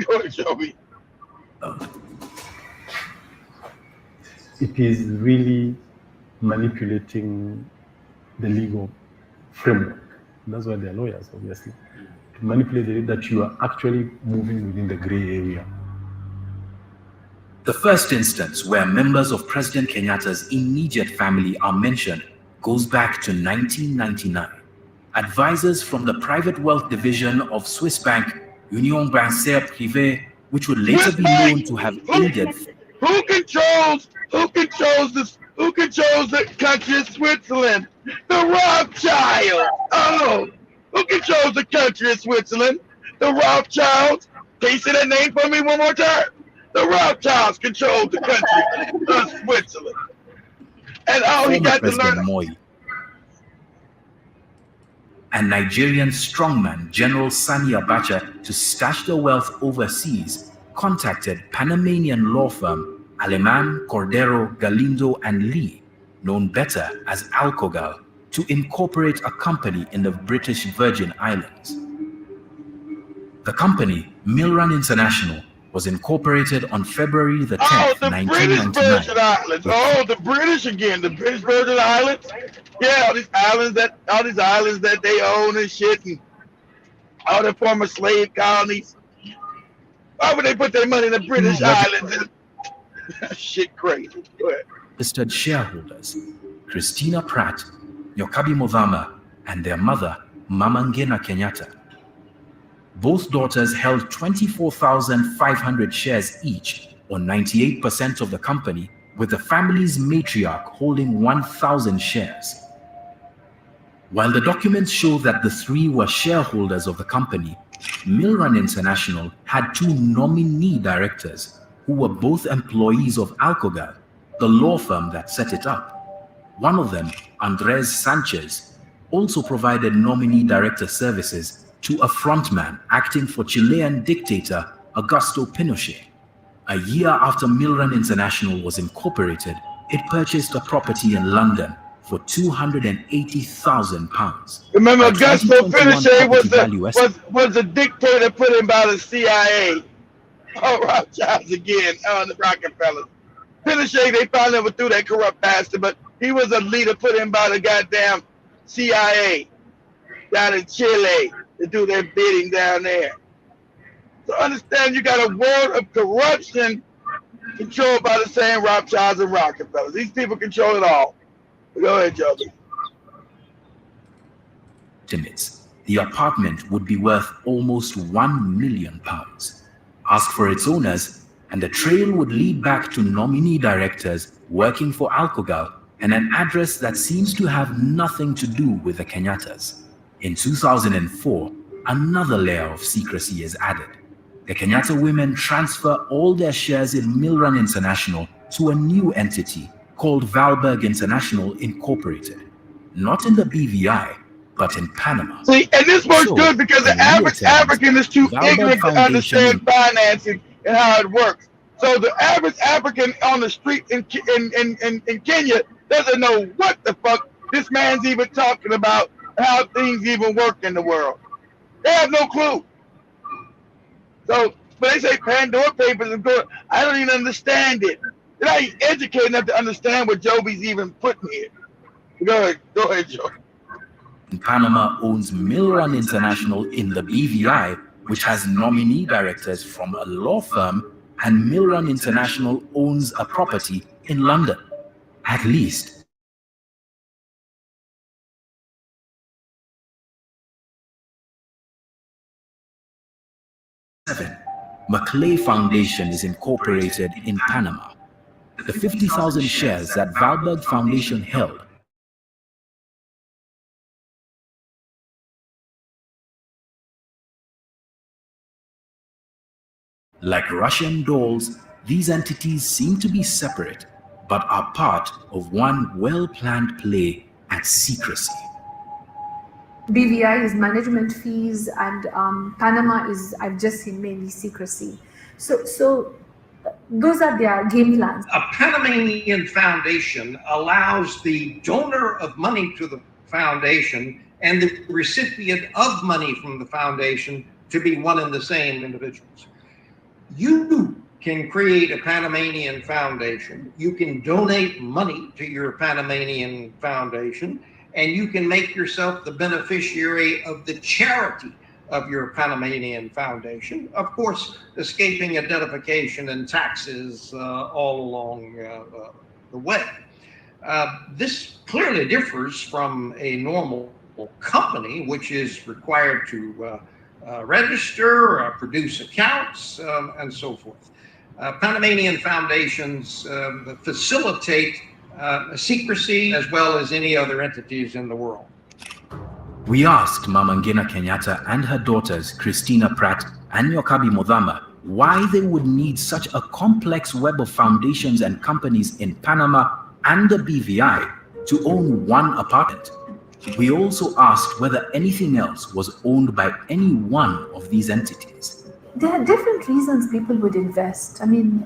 Go ahead, Joby. It is really manipulating the legal framework. That's why they're lawyers, obviously. To manipulate it that you are actually moving within the gray area. The first instance where members of President Kenyatta's immediate family are mentioned goes back to 1999. Advisors from the private wealth division of Swiss bank Union Bancaire Privée, which would later be known to have aided. Who controls the country of Switzerland? The Rothschilds. Oh, who controls the country of Switzerland? The Rothschilds. Can you say that name for me one more time? The Rothschilds control the country of Switzerland. And all he got to learn. Moi and Nigerian strongman General Sani Abacha to stash the wealth overseas contacted Panamanian law firm Aleman, Cordero, Galindo, and Lee, known better as Alcogal, to incorporate a company in the British Virgin Islands. The company, Milran International, was incorporated on February the 10th, 1999. British Virgin Islands. Oh, the British again, the British Virgin Islands. Yeah, all these islands that they own and shit, and all the former slave colonies. Why would they put their money in the British Islands? Shit crazy. Go ahead. Listed shareholders, Christina Pratt, Nyokabi Movama, and their mother, Mama Ngina Kenyatta. Both daughters held 24,500 shares each, or 98% of the company, with the family's matriarch holding 1,000 shares. While the documents show that the three were shareholders of the company, Milran International had two nominee directors who were both employees of Alcogal, the law firm that set it up. One of them, Andres Sanchez, also provided nominee director services to a frontman acting for Chilean dictator Augusto Pinochet. A year after Milran International was incorporated, it purchased a property in London for £280,000. Remember, Augusto Pinochet was a dictator put in by the CIA. Oh, Rothschilds again, the Rockefellers. Pinochet, they finally never threw that corrupt bastard, but he was a leader put in by the goddamn CIA down in Chile to do their bidding down there. So understand, you got a world of corruption controlled by the same Rothschilds and Rockefellers. These people control it all. Go ahead, Joby. Estimates, the apartment would be worth almost £1 million. Ask for its owners, and the trail would lead back to nominee directors working for Alcogal and an address that seems to have nothing to do with the Kenyatta'S. In 2004, another layer of secrecy is added. The Kenyatta women transfer all their shares in Milran International to a new entity called Valberg International Incorporated, not in the BVI, but in Panama. See, and this works good because the average African is too ignorant to understand financing and how it works. So the average African on the street in Kenya doesn't know what the fuck this man's even talking about, how things even work in the world. They have no clue. So, but they say Pandora papers are good. I don't even understand it. They're not even educated enough to understand what Joby's even putting here. Go ahead, Joby. Panama owns Milran International in the BVI, which has nominee directors from a law firm, and Milran International owns a property in London. At least Maclay Foundation is incorporated in Panama. The 50,000 shares that Valberg Foundation held like Russian dolls, these entities seem to be separate, but are part of one well-planned play at secrecy. BVI is management fees, and Panama is, I've just seen, mainly secrecy. So those are their game plans. A Panamanian foundation allows the donor of money to the foundation and the recipient of money from the foundation to be one and the same individuals. You can create a Panamanian foundation. You can donate money to your Panamanian foundation, and you can make yourself the beneficiary of the charity of your Panamanian foundation, of course, escaping identification and taxes all along the way. This clearly differs from a normal company, which is required to register, produce accounts, and so forth. Panamanian foundations facilitate secrecy as well as any other entities in the world. We asked Mama Ngina Kenyatta and her daughters, Christina Pratt and Nyokabi Modhama, why they would need such a complex web of foundations and companies in Panama and the BVI to own one apartment. We also asked whether anything else was owned by any one of these entities. There are different reasons people would invest. I mean,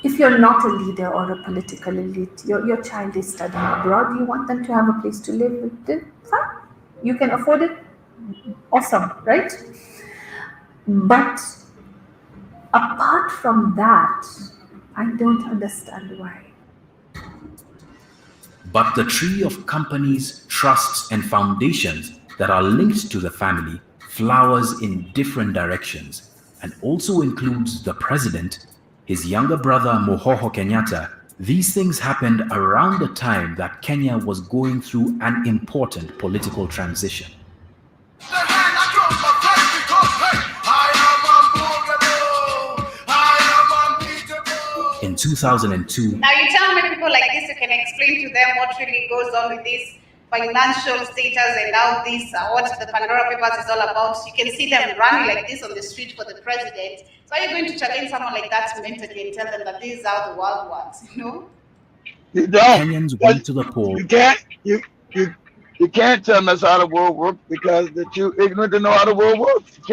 if you're not a leader or a political elite, your child is studying abroad, you want them to have a place to live. Fine. You can afford it. Awesome, right? But apart from that, I don't understand why. But the tree of companies, trusts, and foundations that are linked to the family flowers in different directions and also includes the president, his younger brother Mohoho Kenyatta. These things happened around the time that Kenya was going through an important political transition. In 2002, now you tell me people like this, you can explain to them what really goes on with this financial status and how this, what the Pandora Papers is all about. You can see them running like this on the street for the president. So are you going to challenge someone like that mentally and tell them that this is how the world works, you know? You don't. Kenyans went to the poll. You can't tell them that's how the world works because that you ignorant to know how the world works. You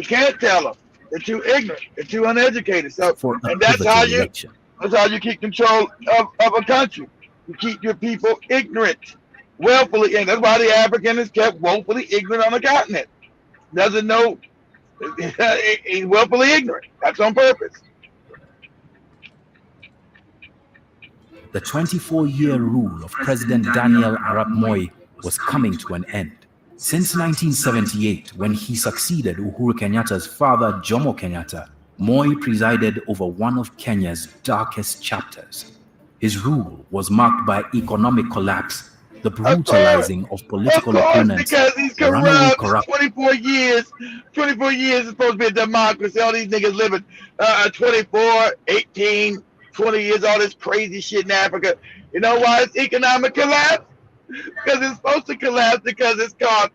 can't tell them that you ignorant, that you uneducated. So and that's how you keep control of a country. You keep your people ignorant, willfully, and that's why the African is kept woefully ignorant on the continent. Doesn't know, he's willfully ignorant. That's on purpose. The 24-year rule of President Daniel Arap Moi was coming to an end. Since 1978, when he succeeded Uhuru Kenyatta's father, Jomo Kenyatta, Moi presided over one of Kenya's darkest chapters. His rule was marked by economic collapse, the brutalizing of political opponents, because he's corrupt. 24 years is supposed to be a democracy. All these niggas living 24, 18, 20 years, all this crazy shit in Africa. You know why it's economic collapse? Because it's supposed to collapse because it's called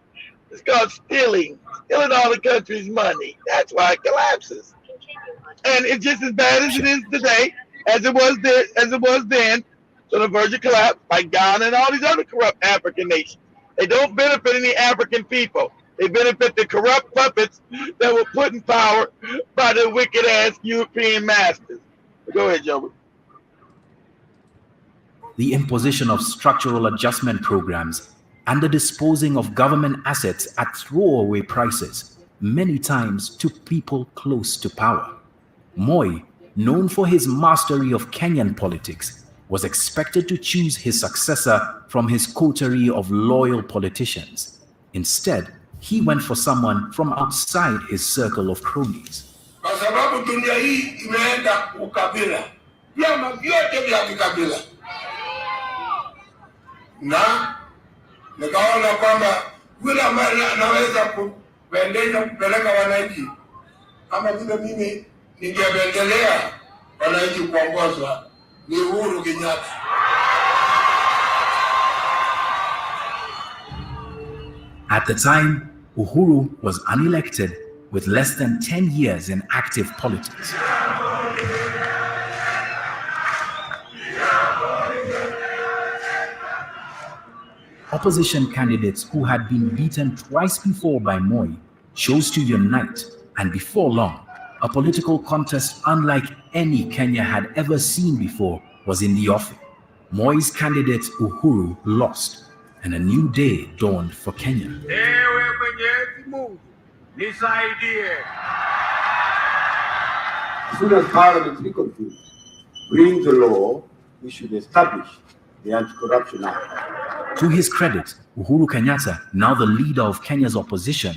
stealing all the country's money. That's why it collapses. And it's just as bad as it is today, as it was then, to the verge of collapse, like Ghana and all these other corrupt African nations. They don't benefit any African people. They benefit the corrupt puppets that were put in power by the wicked-ass European masters. Go ahead, Joe. The imposition of structural adjustment programs and the disposing of government assets at throwaway prices many times took people close to power. Moi, known for his mastery of Kenyan politics, was expected to choose his successor from his coterie of loyal politicians. Instead, he went for someone from outside his circle of cronies. Kwa sababu dunia hii imeenda ukabila, vyama vyote vya kikabila, na nikaona kwamba yule ambaye anaweza kuendelea kupeleka wananchi kama vile mimi ningependelea wananchi kuongozwa ni Uhuru Kenyatta. At the time, Uhuru was unelected with less than 10 years in active politics. opposition candidates who had been beaten twice before by Moi chose to unite, and before long, a political contest unlike any Kenya had ever seen before was in the offing. Moi's candidate Uhuru lost, and a new day dawned for Kenya. As soon as Parliament reconvenes, bring the law, we should establish the Anti-Corruption Act. To his credit, Uhuru Kenyatta, now the leader of Kenya's opposition,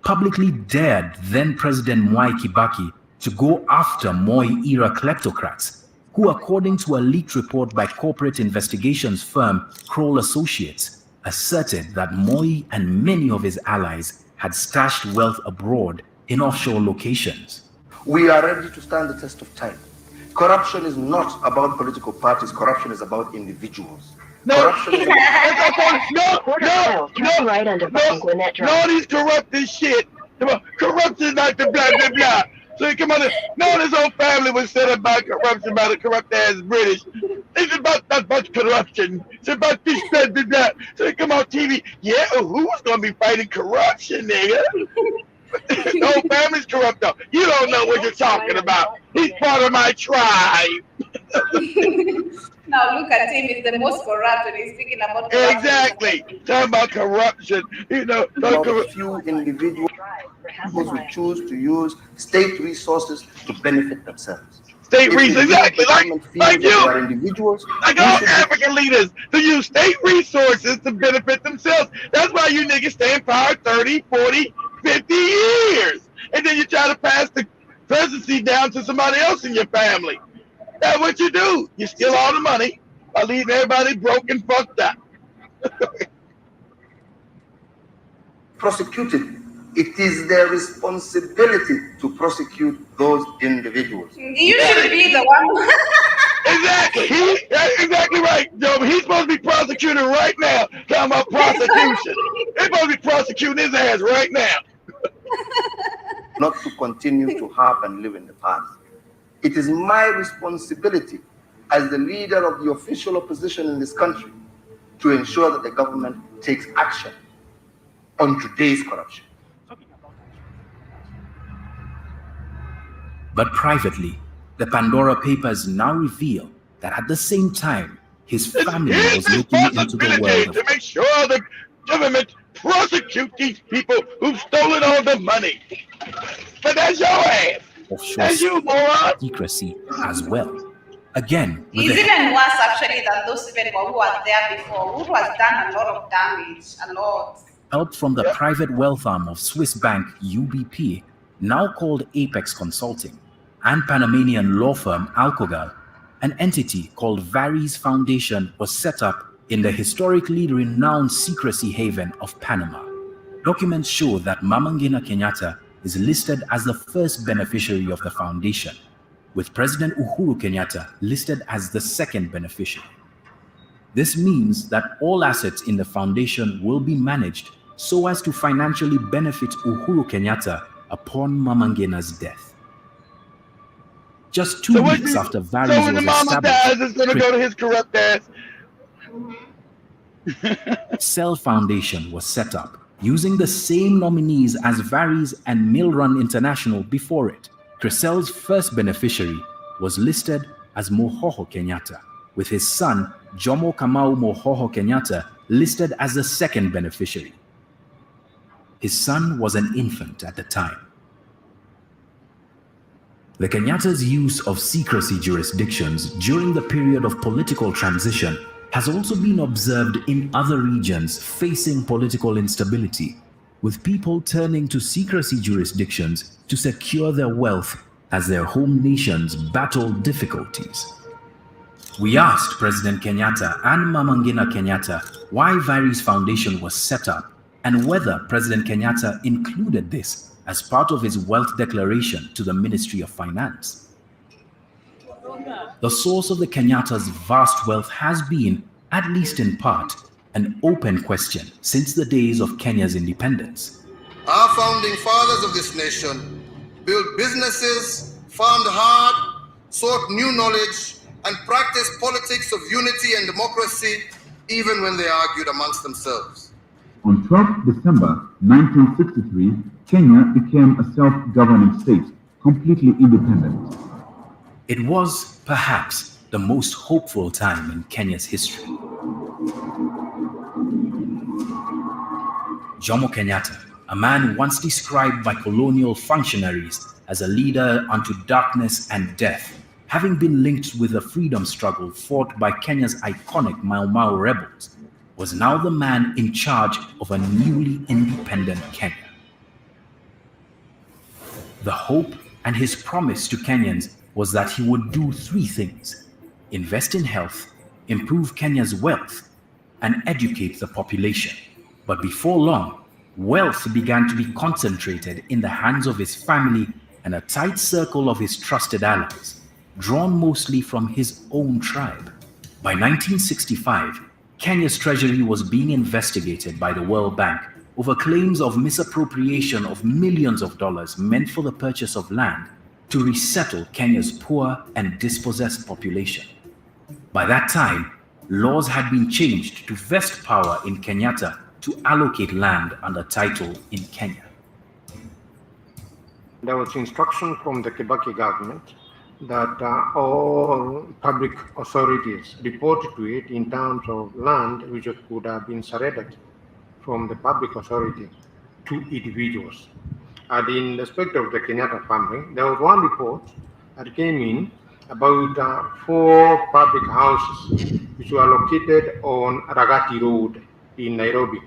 publicly dared then-President Mwai Kibaki to go after Moi-era kleptocrats, who, according to a leaked report by corporate investigations firm Kroll Associates, asserted that Moi and many of his allies had stashed wealth abroad in offshore locations. We are ready to stand the test of time. Corruption is not about political parties. Corruption is about individuals. No, corruption is no, these corrupt as shit. Corruption is like the blah, blah, blah. So come on, no, this whole family was set up by corruption by the corrupt ass British. It's about not much corruption. It's about this, blah, blah, blah. So come on TV. Yeah, who's gonna be fighting corruption, nigga? The whole family's corrupt though. You don't know what you're talking about. He's part of my tribe. Now look at him, he's the most corrupt and he's speaking about corruption. Exactly. Talking about corruption. You know, a few individuals who choose to use state resources to benefit themselves. State resources, exactly, like you. Are individuals, like all African leaders, to use state resources to benefit themselves. That's why you niggas stay in power 30, 40, 50 years. And then you try to pass the presidency down to somebody else in your family. That's what you do. You steal all the money by leaving everybody broke and fucked up. Prosecuted. It is their responsibility to prosecute those individuals. You should be the one. Exactly. That's exactly right, Joe. He's supposed to be prosecuted right now. Talking about prosecution. They're supposed to be prosecuting his ass right now. Not to continue to harp and live in the past. It is my responsibility as the leader of the official opposition in this country to ensure that the government takes action on today's corruption. But privately, the Pandora Papers now reveal that at the same time, his family was looking into the world of... to make sure the government prosecute these people who've stolen all the money. But that's your ass. Offshore secrecy as well. Again, it's even worse actually than those people who were there before, who has done a lot of damage, a lot. Help from the private wealth arm of Swiss bank UBP, now called Apex Consulting, and Panamanian law firm Alcogal, an entity called Varies Foundation was set up in the historically renowned secrecy haven of Panama. Documents show that Mama Ngina Kenyatta is listed as the first beneficiary of the foundation, with President Uhuru Kenyatta listed as the second beneficiary. This means that all assets in the foundation will be managed so as to financially benefit Uhuru Kenyatta upon Mama Ngina's death. Just 2 weeks after Varies so when the mama dies, it's going to go to his corrupt ass. Cell Foundation was set up using the same nominees as Varies and Millrun International before it. Crisel's first beneficiary was listed as Mohoho Kenyatta, with his son Jomo Kamau Mohoho Kenyatta listed as the second beneficiary. His son was an infant at the time. The Kenyatta's use of secrecy jurisdictions during the period of political transition has also been observed in other regions facing political instability, with people turning to secrecy jurisdictions to secure their wealth as their home nations battled difficulties. We asked President Kenyatta and Mama Ngina Kenyatta why Varies Foundation was set up and whether President Kenyatta included this as part of his wealth declaration to the Ministry of Finance. The source of the Kenyatta's vast wealth has been, at least in part, an open question since the days of Kenya's independence. Our founding fathers of this nation built businesses, farmed hard, sought new knowledge, and practiced politics of unity and democracy even when they argued amongst themselves. On 12 December 1963, Kenya became a self-governing state, completely independent. It was, perhaps, the most hopeful time in Kenya's history. Jomo Kenyatta, a man once described by colonial functionaries as a leader unto darkness and death, having been linked with the freedom struggle fought by Kenya's iconic Mau Mau rebels, was now the man in charge of a newly independent Kenya. The hope and his promise to Kenyans was that he would do three things: invest in health, improve Kenya's wealth, and educate the population. But before long, wealth began to be concentrated in the hands of his family and a tight circle of his trusted allies, drawn mostly from his own tribe. By 1965, Kenya's treasury was being investigated by the World Bank over claims of misappropriation of millions of dollars meant for the purchase of land to resettle Kenya's poor and dispossessed population. By that time, laws had been changed to vest power in Kenyatta to allocate land under title in Kenya. There was instruction from the Kibaki government that all public authorities report to it in terms of land which could have been surrendered from the public authority to individuals. And in respect of the Kenyatta family, there was one report that came in about 4 public houses which were located on Ragati Road in Nairobi.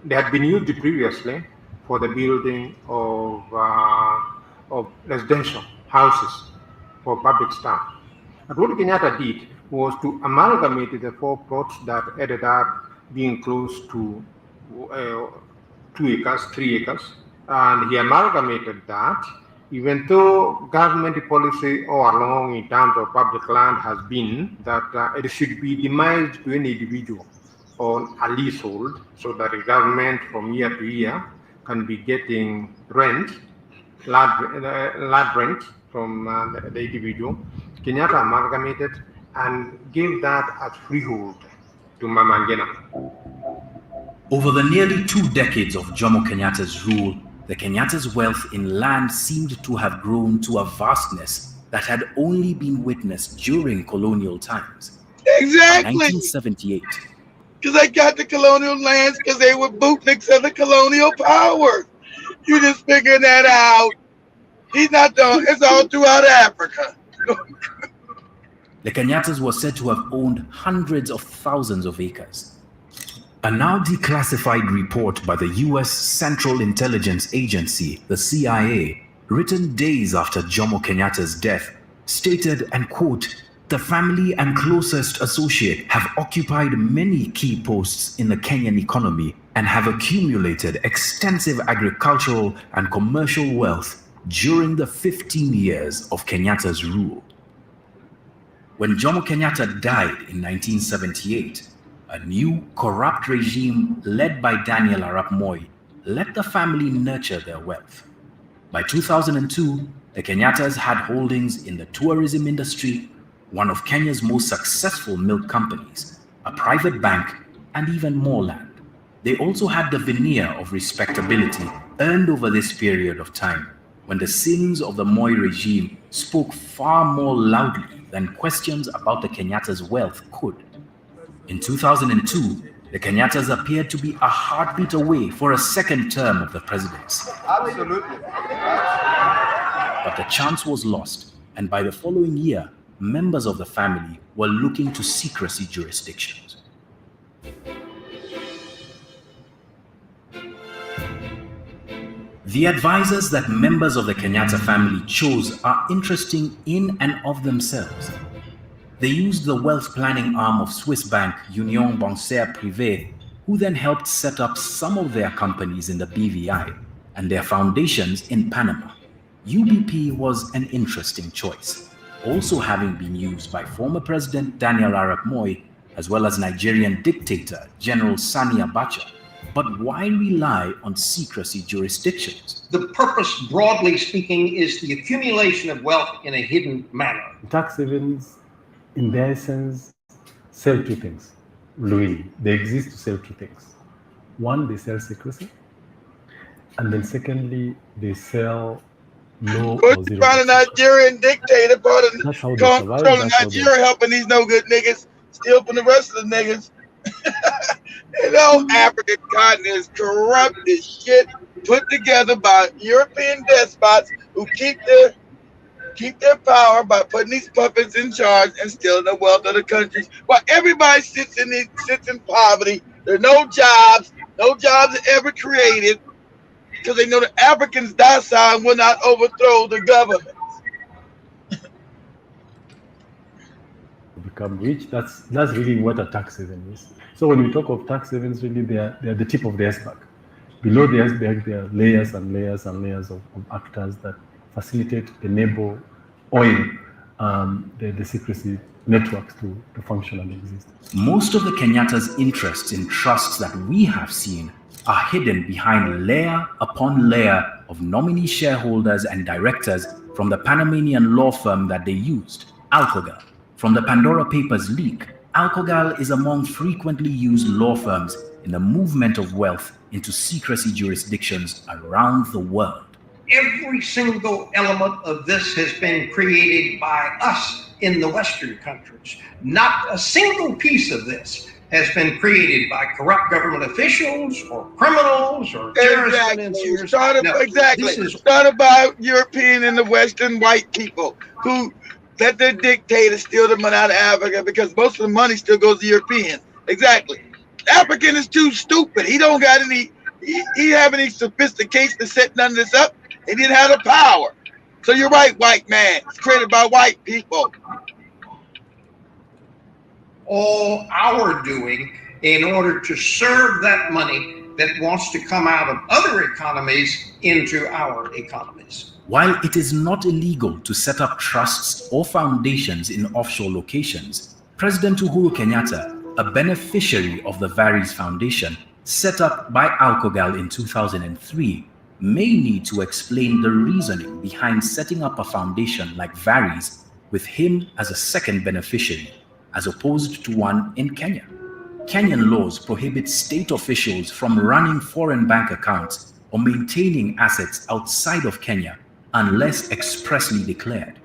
They had been used previously for the building of residential houses for public staff. But what Kenyatta did was to amalgamate the 4 plots that ended up being close to 2 acres, 3 acres, and he amalgamated that, even though government policy all along in terms of public land has been that it should be demised to any individual on a leasehold, so that the government from year to year can be getting rent, land rent from the individual. Kenyatta amalgamated and gave that as freehold to Mama Ngina. Over the nearly 2 decades of Jomo Kenyatta's rule, the Kenyatta's wealth in land seemed to have grown to a vastness that had only been witnessed during colonial times. Exactly. In 1978. Because they got the colonial lands because they were bootnicks of the colonial powers. You just figure that out. He's not done. It's all throughout Africa. The Kenyatta's were said to have owned hundreds of thousands of acres. A now declassified report by the U.S. Central Intelligence Agency, the CIA, written days after Jomo Kenyatta's death, stated, and quote, "The family and closest associate have occupied many key posts in the Kenyan economy and have accumulated extensive agricultural and commercial wealth during the 15 years of Kenyatta's rule." When Jomo Kenyatta died in 1978, a new corrupt regime led by Daniel Arap Moi let the family nurture their wealth. By 2002, the Kenyatta's had holdings in the tourism industry, one of Kenya's most successful milk companies, a private bank, and even more land. They also had the veneer of respectability earned over this period of time, when the sins of the Moi regime spoke far more loudly than questions about the Kenyatta's wealth could. In 2002, the Kenyatta's appeared to be a heartbeat away for a second term of the presidency. Absolutely. But the chance was lost, and by the following year, members of the family were looking to secrecy jurisdictions. The advisors that members of the Kenyatta family chose are interesting in and of themselves. They used the wealth planning arm of Swiss bank Union Bancaire Privée, who then helped set up some of their companies in the BVI and their foundations in Panama. UBP was an interesting choice, also having been used by former President Daniel Arap Moi, as well as Nigerian dictator General Sani Abacha. But why rely on secrecy jurisdictions? The purpose, broadly speaking, is the accumulation of wealth in a hidden manner. Tax havens, in their essence, sell 2 things: Louis, they exist to sell two things. One, they sell secrecy, and then secondly, they sell low or zero. Find a Nigerian dictator part of That's how they survive. controlling That's how they... Nigeria, helping these no good niggas steal from the rest of the niggas. You know, African continent is corrupt as shit, put together by European despots who keep their power by putting these puppets in charge and stealing the wealth of the countries. While everybody sits in poverty, there are no jobs are ever created because they know the Africans docile will not overthrow the government. Become rich. That's really what a tax haven is. So when we talk of tax havens, really they are the tip of the iceberg. Below the iceberg, there are layers and layers and layers of actors that facilitate, enable, oil the secrecy networks to function and exist. Most of the Kenyatta'S interests in trusts that we have seen are hidden behind layer upon layer of nominee shareholders and directors from the Panamanian law firm that they used, Alcogal. From the Pandora Papers leak, Alcogal is among frequently used law firms in the movement of wealth into secrecy jurisdictions around the world. Every single element of this has been created by us in the Western countries. Not a single piece of this has been created by corrupt government officials or criminals or terrorist financiers. Started by European and the Western white people who let their dictators steal the money out of Africa because most of the money still goes to Europeans. Exactly. African is too stupid. He don't got any, he have any sophistication to set none of this up. He didn't have the power. So you're right, white man. It's created by white people. All our doing in order to serve that money that wants to come out of other economies into our economies. While it is not illegal to set up trusts or foundations in offshore locations, President Uhuru Kenyatta, a beneficiary of the Varies Foundation, set up by Alcogal in 2003, may need to explain the reasoning behind setting up a foundation like Varies with him as a second beneficiary, as opposed to one in Kenya. Kenyan laws prohibit state officials from running foreign bank accounts or maintaining assets outside of Kenya unless expressly declared.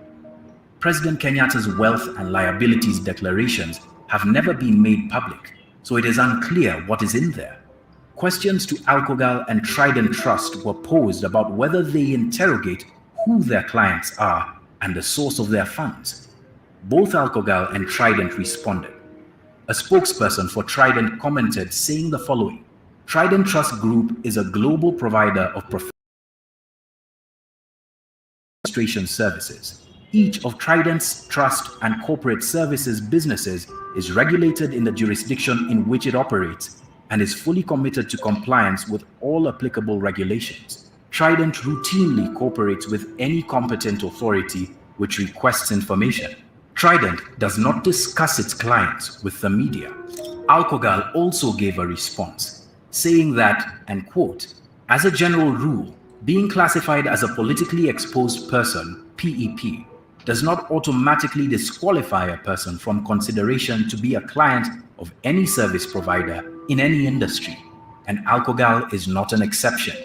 President Kenyatta's wealth and liabilities declarations have never been made public, so it is unclear what is in there. Questions to Alcogal and Trident Trust were posed about whether they interrogate who their clients are and the source of their funds. Both Alcogal and Trident responded. A spokesperson for Trident commented saying the following: Trident Trust Group is a global provider of administration services. Each of Trident's trust and corporate services businesses is regulated in the jurisdiction in which it operates and is fully committed to compliance with all applicable regulations. Trident routinely cooperates with any competent authority which requests information. Trident does not discuss its clients with the media. Alcogal also gave a response, saying that, and quote, as a general rule, being classified as a politically exposed person, PEP, does not automatically disqualify a person from consideration to be a client of any service provider in any industry, and Alcogal is not an exception.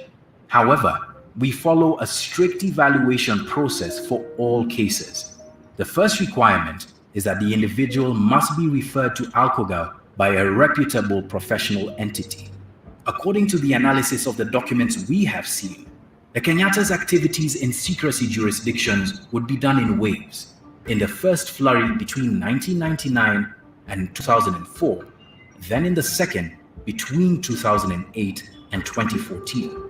However, we follow a strict evaluation process for all cases. The first requirement is that the individual must be referred to Alcogal by a reputable professional entity. According to the analysis of the documents we have seen, the Kenyatta'S activities in secrecy jurisdictions would be done in waves. In the first flurry between 1999 and 2004, then in the second between 2008 and 2014.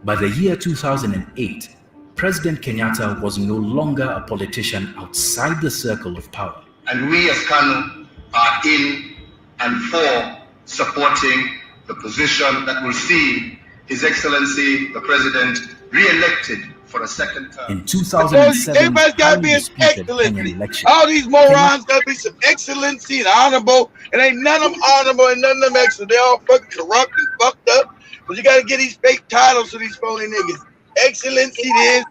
By the year 2008, President Kenyatta was no longer a politician outside the circle of power. And we as KANU are in and for supporting the position that will see His Excellency, the President, re-elected for a second term. In 2007, everybody's got to be an excellency. All these morons got to be some excellency and honorable. And ain't none of them honorable and none of them excellent. They all fucking corrupt and fucked up. But you got to get these fake titles to these phony niggas. Excellency this,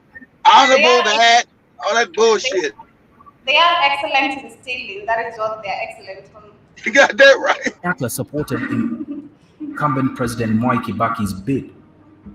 honorable that, all that bullshit. They are excellent in stealing. That is what they are excellent You got that right. Kenyatta supported incumbent President Mwai Kibaki's bid.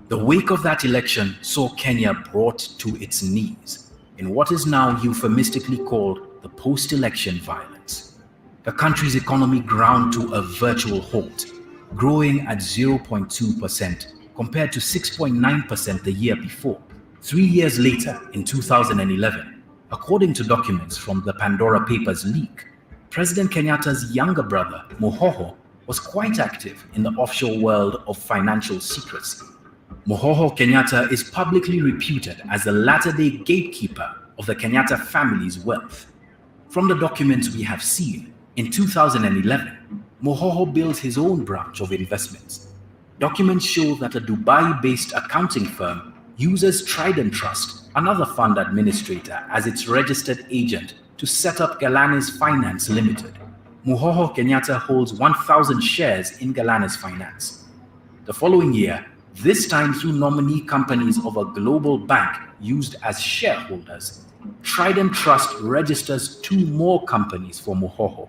The wake of that election saw Kenya brought to its knees in what is now euphemistically called the post-election violence. The country's economy ground to a virtual halt, growing at 0.2% compared to 6.9% the year before. 3 years later, in 2011, according to documents from the Pandora Papers leak, President Kenyatta's younger brother, Mohoho, was quite active in the offshore world of financial secrecy. Mohoho Kenyatta is publicly reputed as the latter-day gatekeeper of the Kenyatta family's wealth. From the documents we have seen, in 2011, Mohoho built his own branch of investments. Documents show that a Dubai-based accounting firm uses Trident Trust, another fund administrator, as its registered agent to set up Galanes Finance Limited. Mohoho Kenyatta holds 1,000 shares in Galanes Finance. The following year, this time through nominee companies of a global bank used as shareholders, Trident Trust registers 2 more companies for Mohoho.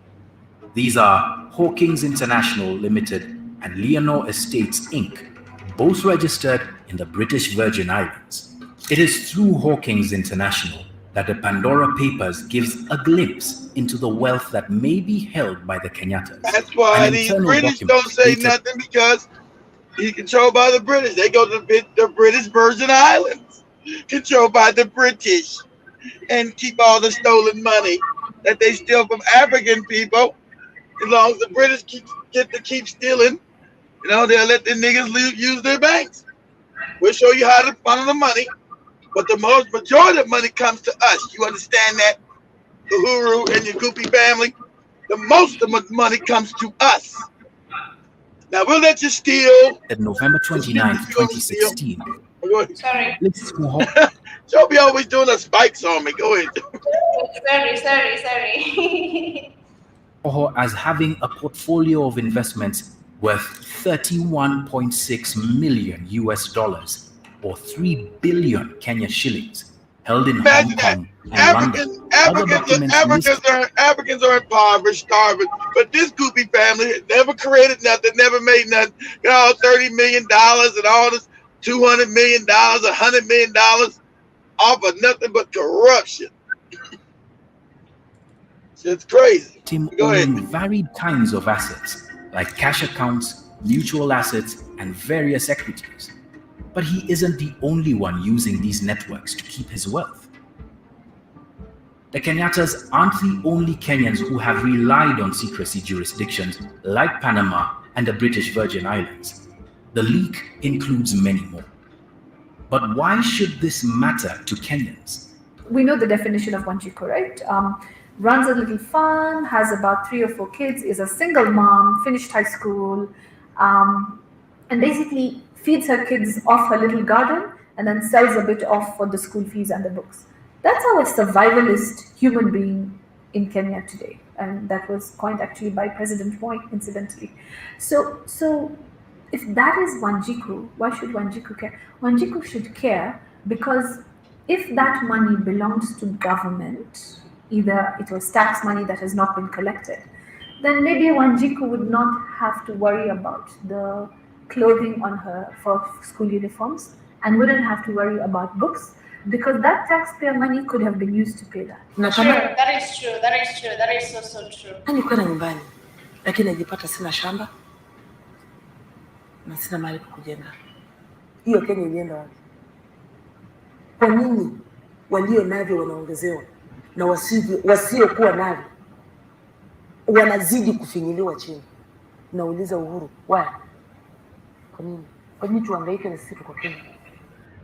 These are Hawkins International Limited and Leonore Estates Inc., both registered in the British Virgin Islands. It is through Hawkins International that the Pandora Papers gives a glimpse into the wealth that may be held by the Kenyattas. That's why these British don't say nothing, because he's controlled by the British. They go to the British Virgin Islands, controlled by the British, and keep all the stolen money that they steal from African people. As long as the British get to keep stealing, they'll let the niggas use their banks. We'll show you how to funnel the money, but the majority of money comes to us. You understand that? The Uhuru and your Goopy family, the most of the money comes to us. Now we'll let you steal. At November 29th, 2016. Sorry. Joby always doing the spikes on me. Go ahead. Sorry. As having a portfolio of investments worth $31.6 million US, or 3 billion Kenya shillings, held in Hong Kong and London. Africans are impoverished, starving, but this Goopy family never created nothing, never made nothing. Got all $30 million and all this $200 million, $100 million off of nothing but corruption. It's crazy. Go ahead. Varied kinds of assets, like cash accounts, mutual assets, and various equities. But he isn't the only one using these networks to keep his wealth. The Kenyatta'S aren't the only Kenyans who have relied on secrecy jurisdictions like Panama and the British Virgin Islands. The leak includes many more. But why should this matter to Kenyans? We know the definition of Wanjiku, right? Runs a little farm, has about 3 or 4 kids, is a single mom, finished high school, and basically feeds her kids off her little garden and then sells a bit off for the school fees and the books. That's how a survivalist human being in Kenya today. And that was coined actually by President Moi, incidentally. So if that is Wanjiku, why should Wanjiku care? Wanjiku should care because if that money belongs to government, either it was tax money that has not been collected, then maybe Wanjiku would not have to worry about the clothing on her for school uniforms and wouldn't have to worry about books because that taxpayer money could have been used to pay that. True, that is true. That is so true. Nilikuwa nyumbani lakini najipata sina shamba na sina mahali pa kujenga. Hiyo Kenya ilienda wapi? Kwa nini walio navyo wanaongezewa na wasiokuwa navyo wanazidi kufinyiliwa chini? Nauliza Uhuru, why? Kwa nini tuhangaike na sisi kwa Kenya?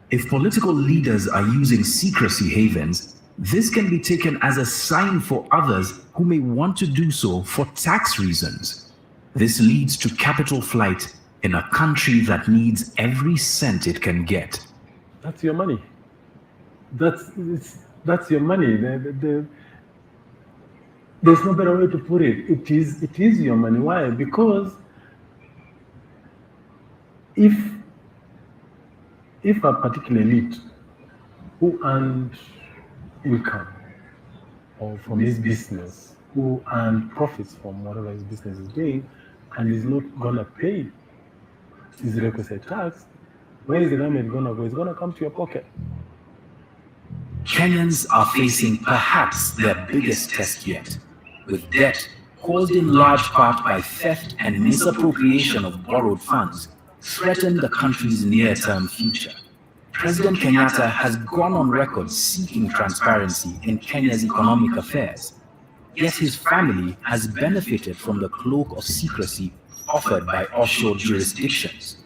If political leaders are using secrecy havens, this can be taken as a sign for others who may want to do so for tax reasons. This leads to capital flight in a country that needs every cent it can get. That's your money. That's your money. There's no better way to put it. It is your money. Why? Because if a particular elite who earned income or from his business who earn profits from whatever his business is doing, and is not gonna pay his requisite tax, where is the government gonna go? It's gonna come to your pocket. Kenyans are facing perhaps their biggest test yet, with debt caused in large part by theft and misappropriation of borrowed funds threaten the country's near-term future. President Kenyatta has gone on record seeking transparency in Kenya's economic affairs, yet his family has benefited from the cloak of secrecy offered by offshore jurisdictions.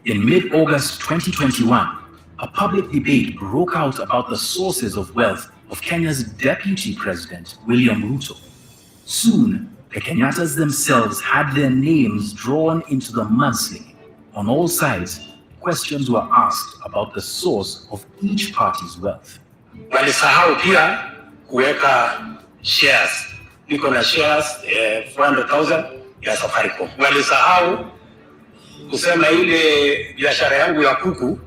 In mid-August 2021, a public debate broke out about the sources of wealth of Kenya's deputy president, William Ruto. Soon, the Kenyatta'S themselves had their names drawn into the mudslinging. On all sides, questions were asked about the source of each party's wealth. Walisahau pia kuweka shares. Niko na shares 400,000 ya Safaricom. Walisahau kusema ile biashara yangu ya kuku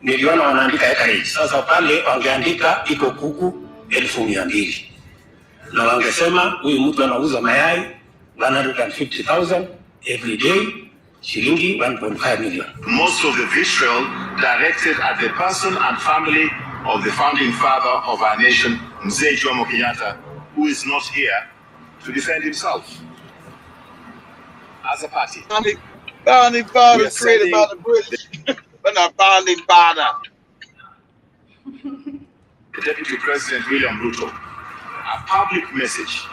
niliona wanaandika acreage. Sasa pale wangeandika iko kuku 200,000. Na wangesema huyu mtu anauza mayai 150,000 every day, shilingi 1.5 million. Most of the vitriol directed at the person and family of the founding father of our nation, Mzee Jomo Kenyatta, who is not here to defend himself. As a party, Founding father created by the British, but not founding father. The Deputy President William Ruto, a public message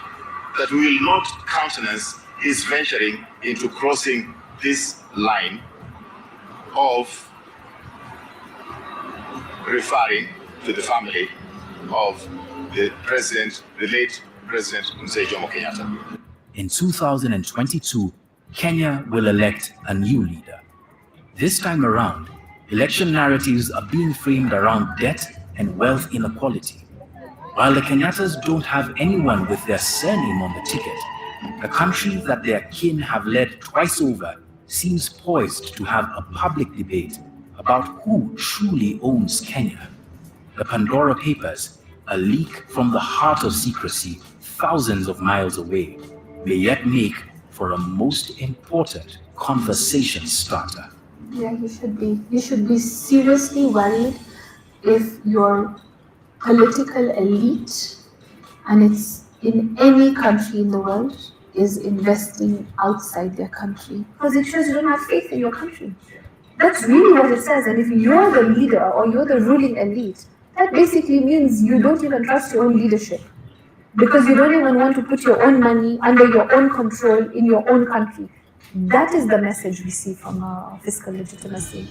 that we will not countenance his venturing into crossing this line of referring to the family of the president, the late President Mzee Jomo Kenyatta. In 2022, Kenya will elect a new leader. This time around, election narratives are being framed around debt and wealth inequality. While the Kenyatta'S don't have anyone with their surname on the ticket, the country that their kin have led twice over seems poised to have a public debate about who truly owns Kenya. The Pandora Papers, a leak from the heart of secrecy thousands of miles away, may yet make for a most important conversation starter. Yeah, you should be. You should be seriously worried if your political elite, and it's in any country in the world, is investing outside their country. Because it shows you don't have faith in your country. That's really what it says. And if you're the leader or you're the ruling elite, that basically means you don't even trust your own leadership. Because you don't even want to put your own money under your own control in your own country. That is the message we see from fiscal legitimacy.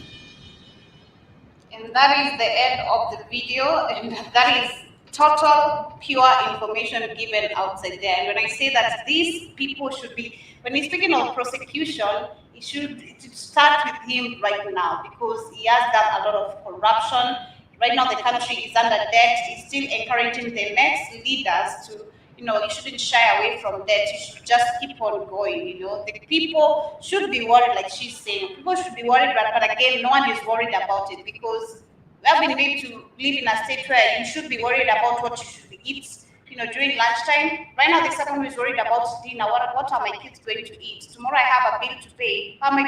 And that is the end of the video, and that is total pure information given outside there. And when I say that these people should be, when we're speaking of prosecution, it should start with him right now, because he has done a lot of corruption. Right now, the country is under debt. He's still encouraging the next leaders to, you shouldn't shy away from debt. You should just keep on going, The people should be worried, like she's saying. People should be worried, but again, no one is worried about it, because we have been made to live in a state where you should be worried about what you should eat, during lunchtime. Right now, there's someone who is worried about dinner. What are my kids going to eat? Tomorrow I have a bill to pay. How am I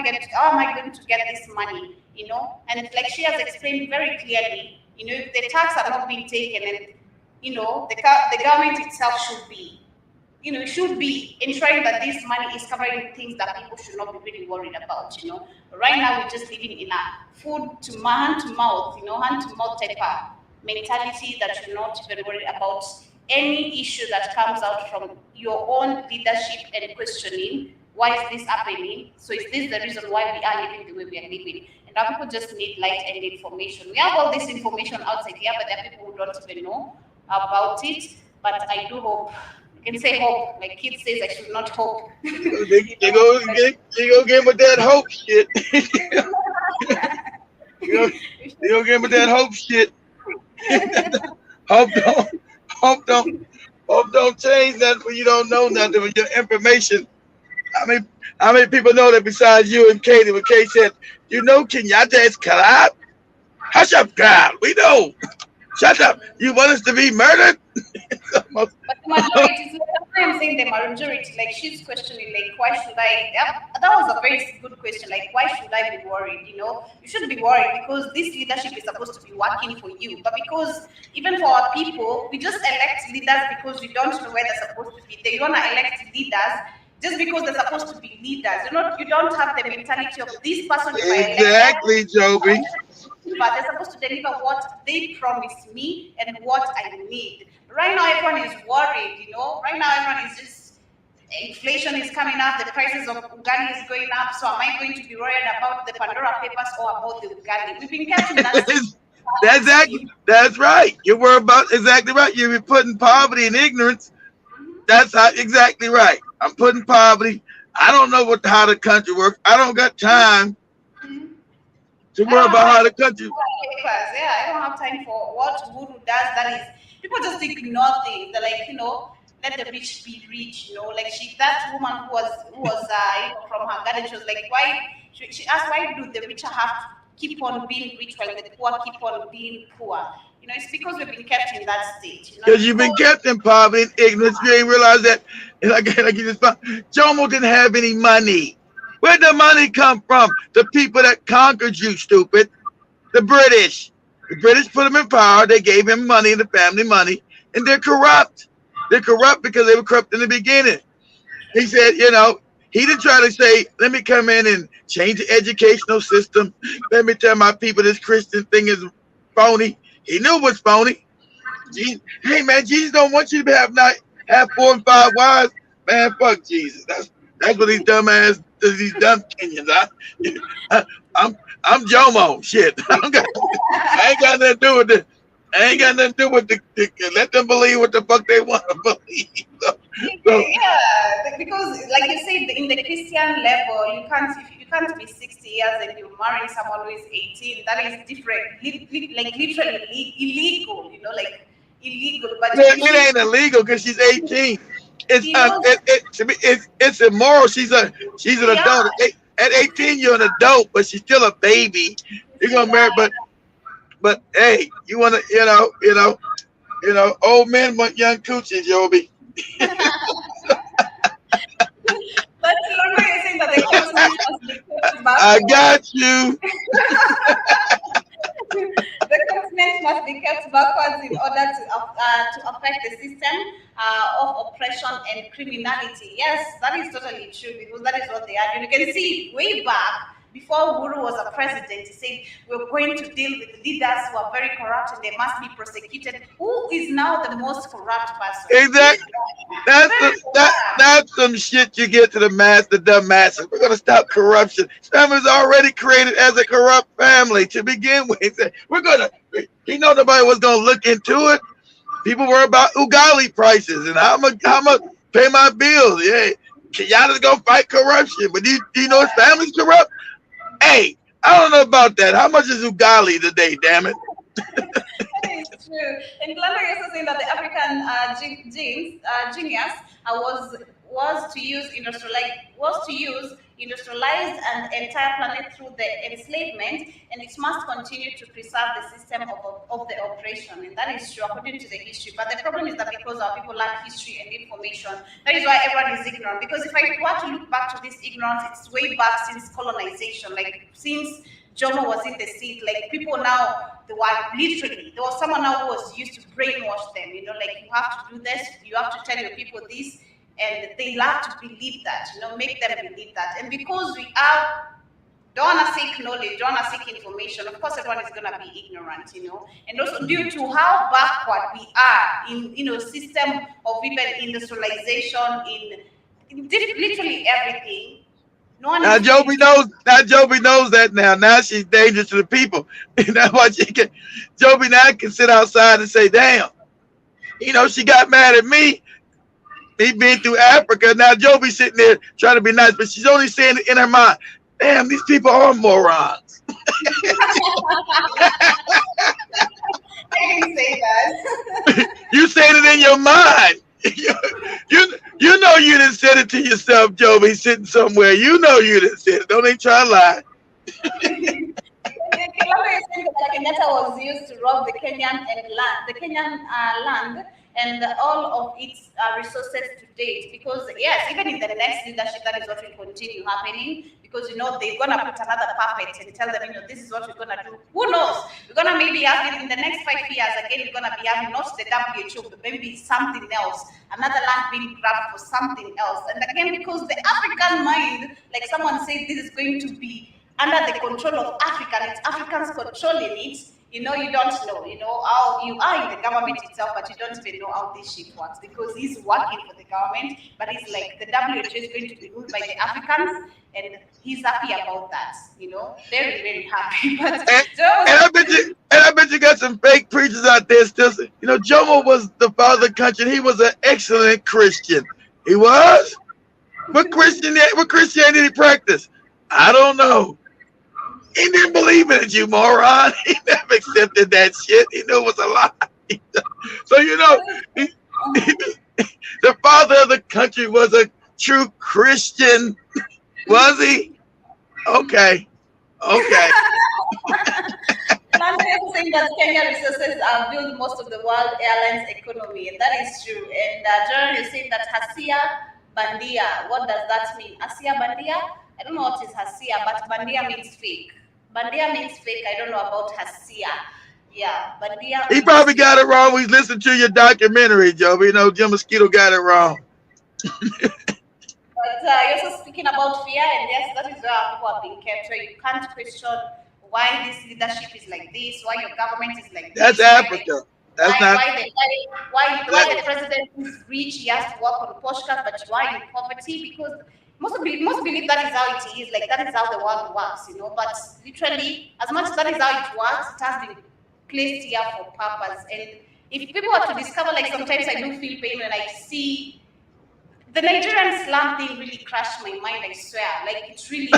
going to get this money? And like she has explained very clearly, if the tax are not being taken, and the government itself should be, should be ensuring that this money is covering things that people should not be really worried about. Right now we're just living in a food to hand to mouth, hand to mouth type of mentality that you're not very worried about any issue that comes out from your own leadership and questioning, why is this happening? So is this the reason why we are living the way we are living? And our people just need light and information. We have all this information outside here, but there are people who don't even know about it. But I do hope, you can say hope, like kids says I should not hope. They go get with that hope shit. They go get with that hope shit. Hope don't change nothing when you don't know nothing with your information. How many people know that besides you and Katie? When Kate said, Kenyatta'S collab? Hush up, God. We know. Shut up. You want us to be murdered? But majority. I'm saying the majority. Like she's questioning, like why should I? That was a very good question. Like why should I be worried? You know, you should be worried because this leadership is supposed to be working for you. But because even for our people, we just elect leaders because we don't know where they're supposed to be. They want to elect leaders just because they're supposed to be leaders. You don't have the mentality of this person. Exactly, Joby. But they're supposed to deliver what they promised me and what I need. Right now, everyone is worried, you know. Right now, everyone is just, inflation is coming up, the prices of ugali is going up. So am I going to be worried about the Pandora papers or about the ugali? We've been catching that. That's right. You were about exactly right. You're putting poverty and ignorance. That's exactly right. I'm putting poverty. I don't know how the country works. I don't got time to worry about how the country. Yeah, I don't have time for what Guru does. That is, people just ignore things. They're like, you know, let the rich be rich. You know, like that woman who was you know, from her garden. She was like, why? She asked, why do the rich have to keep on being rich while the poor keep on being poor? You know, it's because we've been kept in that state. Because you've been kept in poverty and ignorance. You ain't realized that. Like you just Jomo didn't have any money. Where'd the money come from? The people that conquered you, stupid. The British. The British put him in power. They gave him money, the family money, and they're corrupt. They're corrupt because they were corrupt in the beginning. He said, you know, he didn't try to say, let me come in and change the educational system. Let me tell my people this Christian thing is phony. He knew it was phony. Hey, man, Jesus don't want you to have 4 and 5 wives. Man, fuck Jesus. That's what these dumb Kenyans. I'm Jomo. Shit. I ain't got nothing to do with it. I ain't got nothing to do with the let them believe what the fuck they want to believe. Yeah, because like you said, in the Christian level, you can't be 60 years and you're marrying someone who is 18. That is different, like literally illegal. You know, like illegal. But it ain't illegal because she's 18. It's immoral. She's an adult. At 18, you're an adult, but she's still a baby. You're gonna marry, but hey, you want to, you know, old men want young coochies, Joby. But remember you're saying that the continent must be kept backwards. I got you. The continent must be kept backwards in order to affect the system of oppression and criminality. Yes, that is totally true because that is what they are. You can see way back before Uhuru was a president, he said we're going to deal with leaders who are very corrupt and they must be prosecuted. Who is now the most corrupt person? Exactly. That's some shit you get to the dumb masses. We're gonna stop corruption. Family's already created as a corrupt family to begin with. You know nobody was gonna look into it. People were about ugali prices and how much pay my bills. Yeah, Kenyatta'S gonna fight corruption, but do you know his family's corrupt? Hey, I don't know about that. How much is ugali today, damn it? That is true. And Glenda is also saying that the African genius was to use industrialize an entire planet through the enslavement, and it must continue to preserve the system of the oppression. And that is true according to the history. But the problem is that because our people lack history and information, that is why everyone is ignorant. Because if I were to look back to this ignorance, it's way back since colonization, like since Jomo was in the seat, like people now, there was someone now who was used to brainwash them, you know, like you have to do this, you have to tell your people this, and they love to believe that, you know, make them believe that. And because we don't want to seek knowledge, don't want to seek information, of course everyone is going to be ignorant, you know. And also due to how backward we are in, you know, system of even industrialization, in literally everything. Now Joby knows that now. Now she's dangerous to the people. And that's why Joby now can sit outside and say, damn, you know, she got mad at me. Me being through Africa. Now Joby sitting there trying to be nice, but she's only saying it in her mind. Damn, these people are morons. I didn't say that. You saying it in your mind. You know you didn't say it to yourself, Joby, sitting somewhere. You know you didn't say it. Don't even try to lie. Lando is saying that Kenyatta was used to rob the Kenyan land and all of its resources to date. Because yes, even in the next leadership, that is what will continue happening. Because they're gonna put another puppet and tell them, this is what we're gonna do. Who knows? We're gonna maybe have in the next 5 years again. We're gonna be having not the WHO, but maybe something else, another land being grabbed for something else. And again, because the African mind, like someone said, this is going to be under the control of Africa, and it's Africans controlling it. You don't know, how you are in the government itself, but you don't even know how this shit works because he's working for the government, but he's like, the WHO is going to be ruled by the Africans, and he's happy about that, very, very happy. But and I bet you got some fake preachers out there still. Jomo was the father of the country. He was an excellent Christian. He was. What Christianity did he practice? I don't know. He didn't believe in it, you moron. He never accepted that shit. He knew it was a lie. So, the father of the country was a true Christian. Was he? Okay. Lando is saying that Kenya resources build most of the world airlines economy, and that is true. And Jordan is saying that Hasia Bandia. What does that mean? Hasia Bandia? I don't know what is Hasia, but Bandia means fake. Bandia means fake. I don't know about Hasia. Yeah, Bandia. He probably got it wrong when he's listening to your documentary, Joe. Jim Mosquito got it wrong. But you're also speaking about fear, and yes, that is where people are being kept. Where you can't question why this leadership is like this, why your government is like this. That's Africa. Why the president is rich, he has to work on postcards, but you are in poverty, because most believe that is how it is, like that is how the world works, but literally, as much as that is how it works, it has been placed here for purpose. And if people are to discover, like sometimes I do feel pain when I see the Nigerian slam thing really crushed my mind, I swear. Like it's really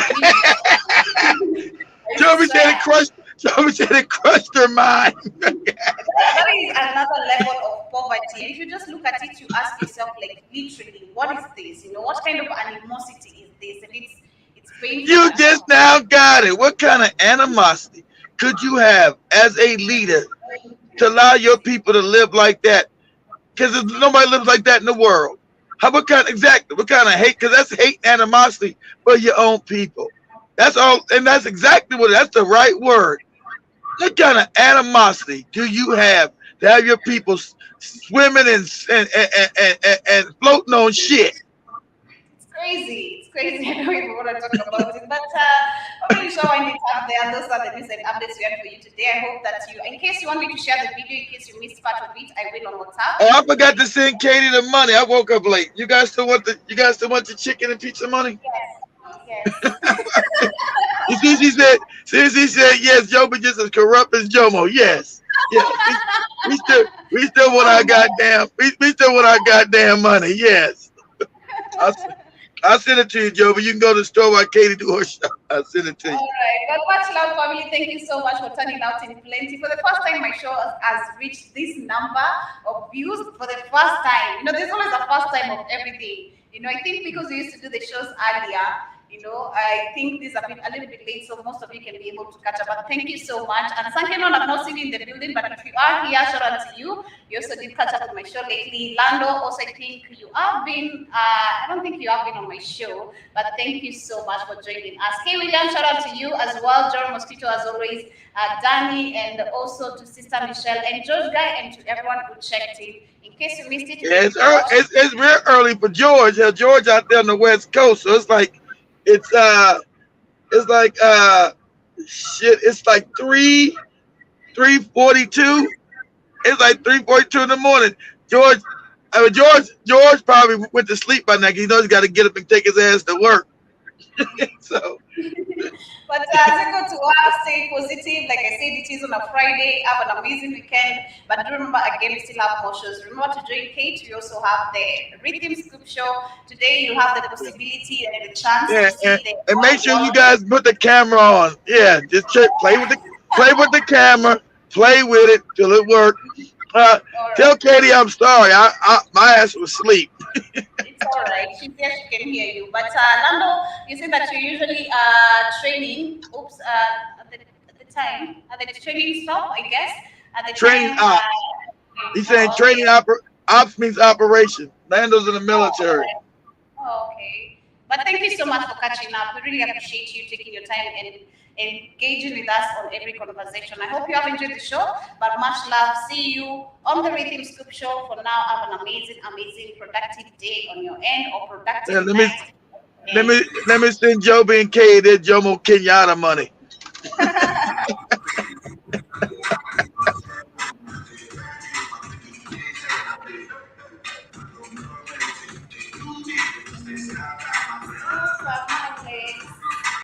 Joey said it crushed her mind. That is another level of poverty. And if you just look at it, you ask yourself, like, literally, what is this? What kind of animosity is this? And it's painful. You just now got it. What kind of animosity could you have as a leader to allow your people to live like that? Because nobody lives like that in the world. What kind of hate? Because that's hate and animosity for your own people. That's all, and that's exactly that's the right word. What kind of animosity do you have to have your people swimming and floating on shit? It's crazy. I don't even want to talk about it, but I'm really sure I need to have there. Those are the news and updates we had for you today. I hope that in case you want me to share the video, in case you missed part of it, I will on WhatsApp. Oh, I forgot to send Katie the money. I woke up late. You guys still want the chicken and pizza money? Yes. She said yes, Jomo just as corrupt as Jomo. Yes. We still want our goddamn money. Yes. I'll send it to you, Joe, but you can go to the store while Katie do her shop. I'll send it to you. All right. God bless love family. Thank you so much for turning out in plenty. For the first time, my show has reached this number of views for the first time. There's always a first time of everything. I think because we used to do the shows earlier, I think this is a little bit late, so most of you can be able to catch up. But thank you so much. And Sankenon, I've not seen you in the building, but if you are here, shout out to you. You also did catch up with my show lately. Lando, also I think you have been, I don't think you have been on my show, but thank you so much for joining us. K. William, shout out to you as well. Jordan Mosquito, as always. Danny, and also to Sister Michelle, and George Guy, and to everyone who checked in. In case you missed it. Yeah, it's real early for George. George out there on the West Coast, so it's like, it's like 3:42. It's like 3:42 in the morning. George probably went to sleep by now. He knows he's got to get up and take his ass to work. So. But as I go to work, stay positive. Like I said, it is on a Friday. Have an amazing weekend. But remember, again, we still have more shows. Remember to join Kate. We also have the Rhythm Scoop Show. Today, you have the possibility and the chance to see and make sure you guys put the camera on. Yeah, just play with the camera. Play with it till it works. Tell Katie I'm sorry. My ass was asleep. It's all right. She says she can hear you. But Lando, you said that you're usually training. At the time at the training stop, I guess. At the Training time, ops. He's saying training ops means operation. Lando's in the military. Oh, okay. But thank you so much for catching up. We really appreciate you taking your time and engaging with us on every conversation. I hope you have enjoyed the show, but much love. See you on the Rhythm Scoop Show. For now, have an amazing, productive day on your end, or productive night. Let me send Joby and Kay their Jomo Kenyatta money.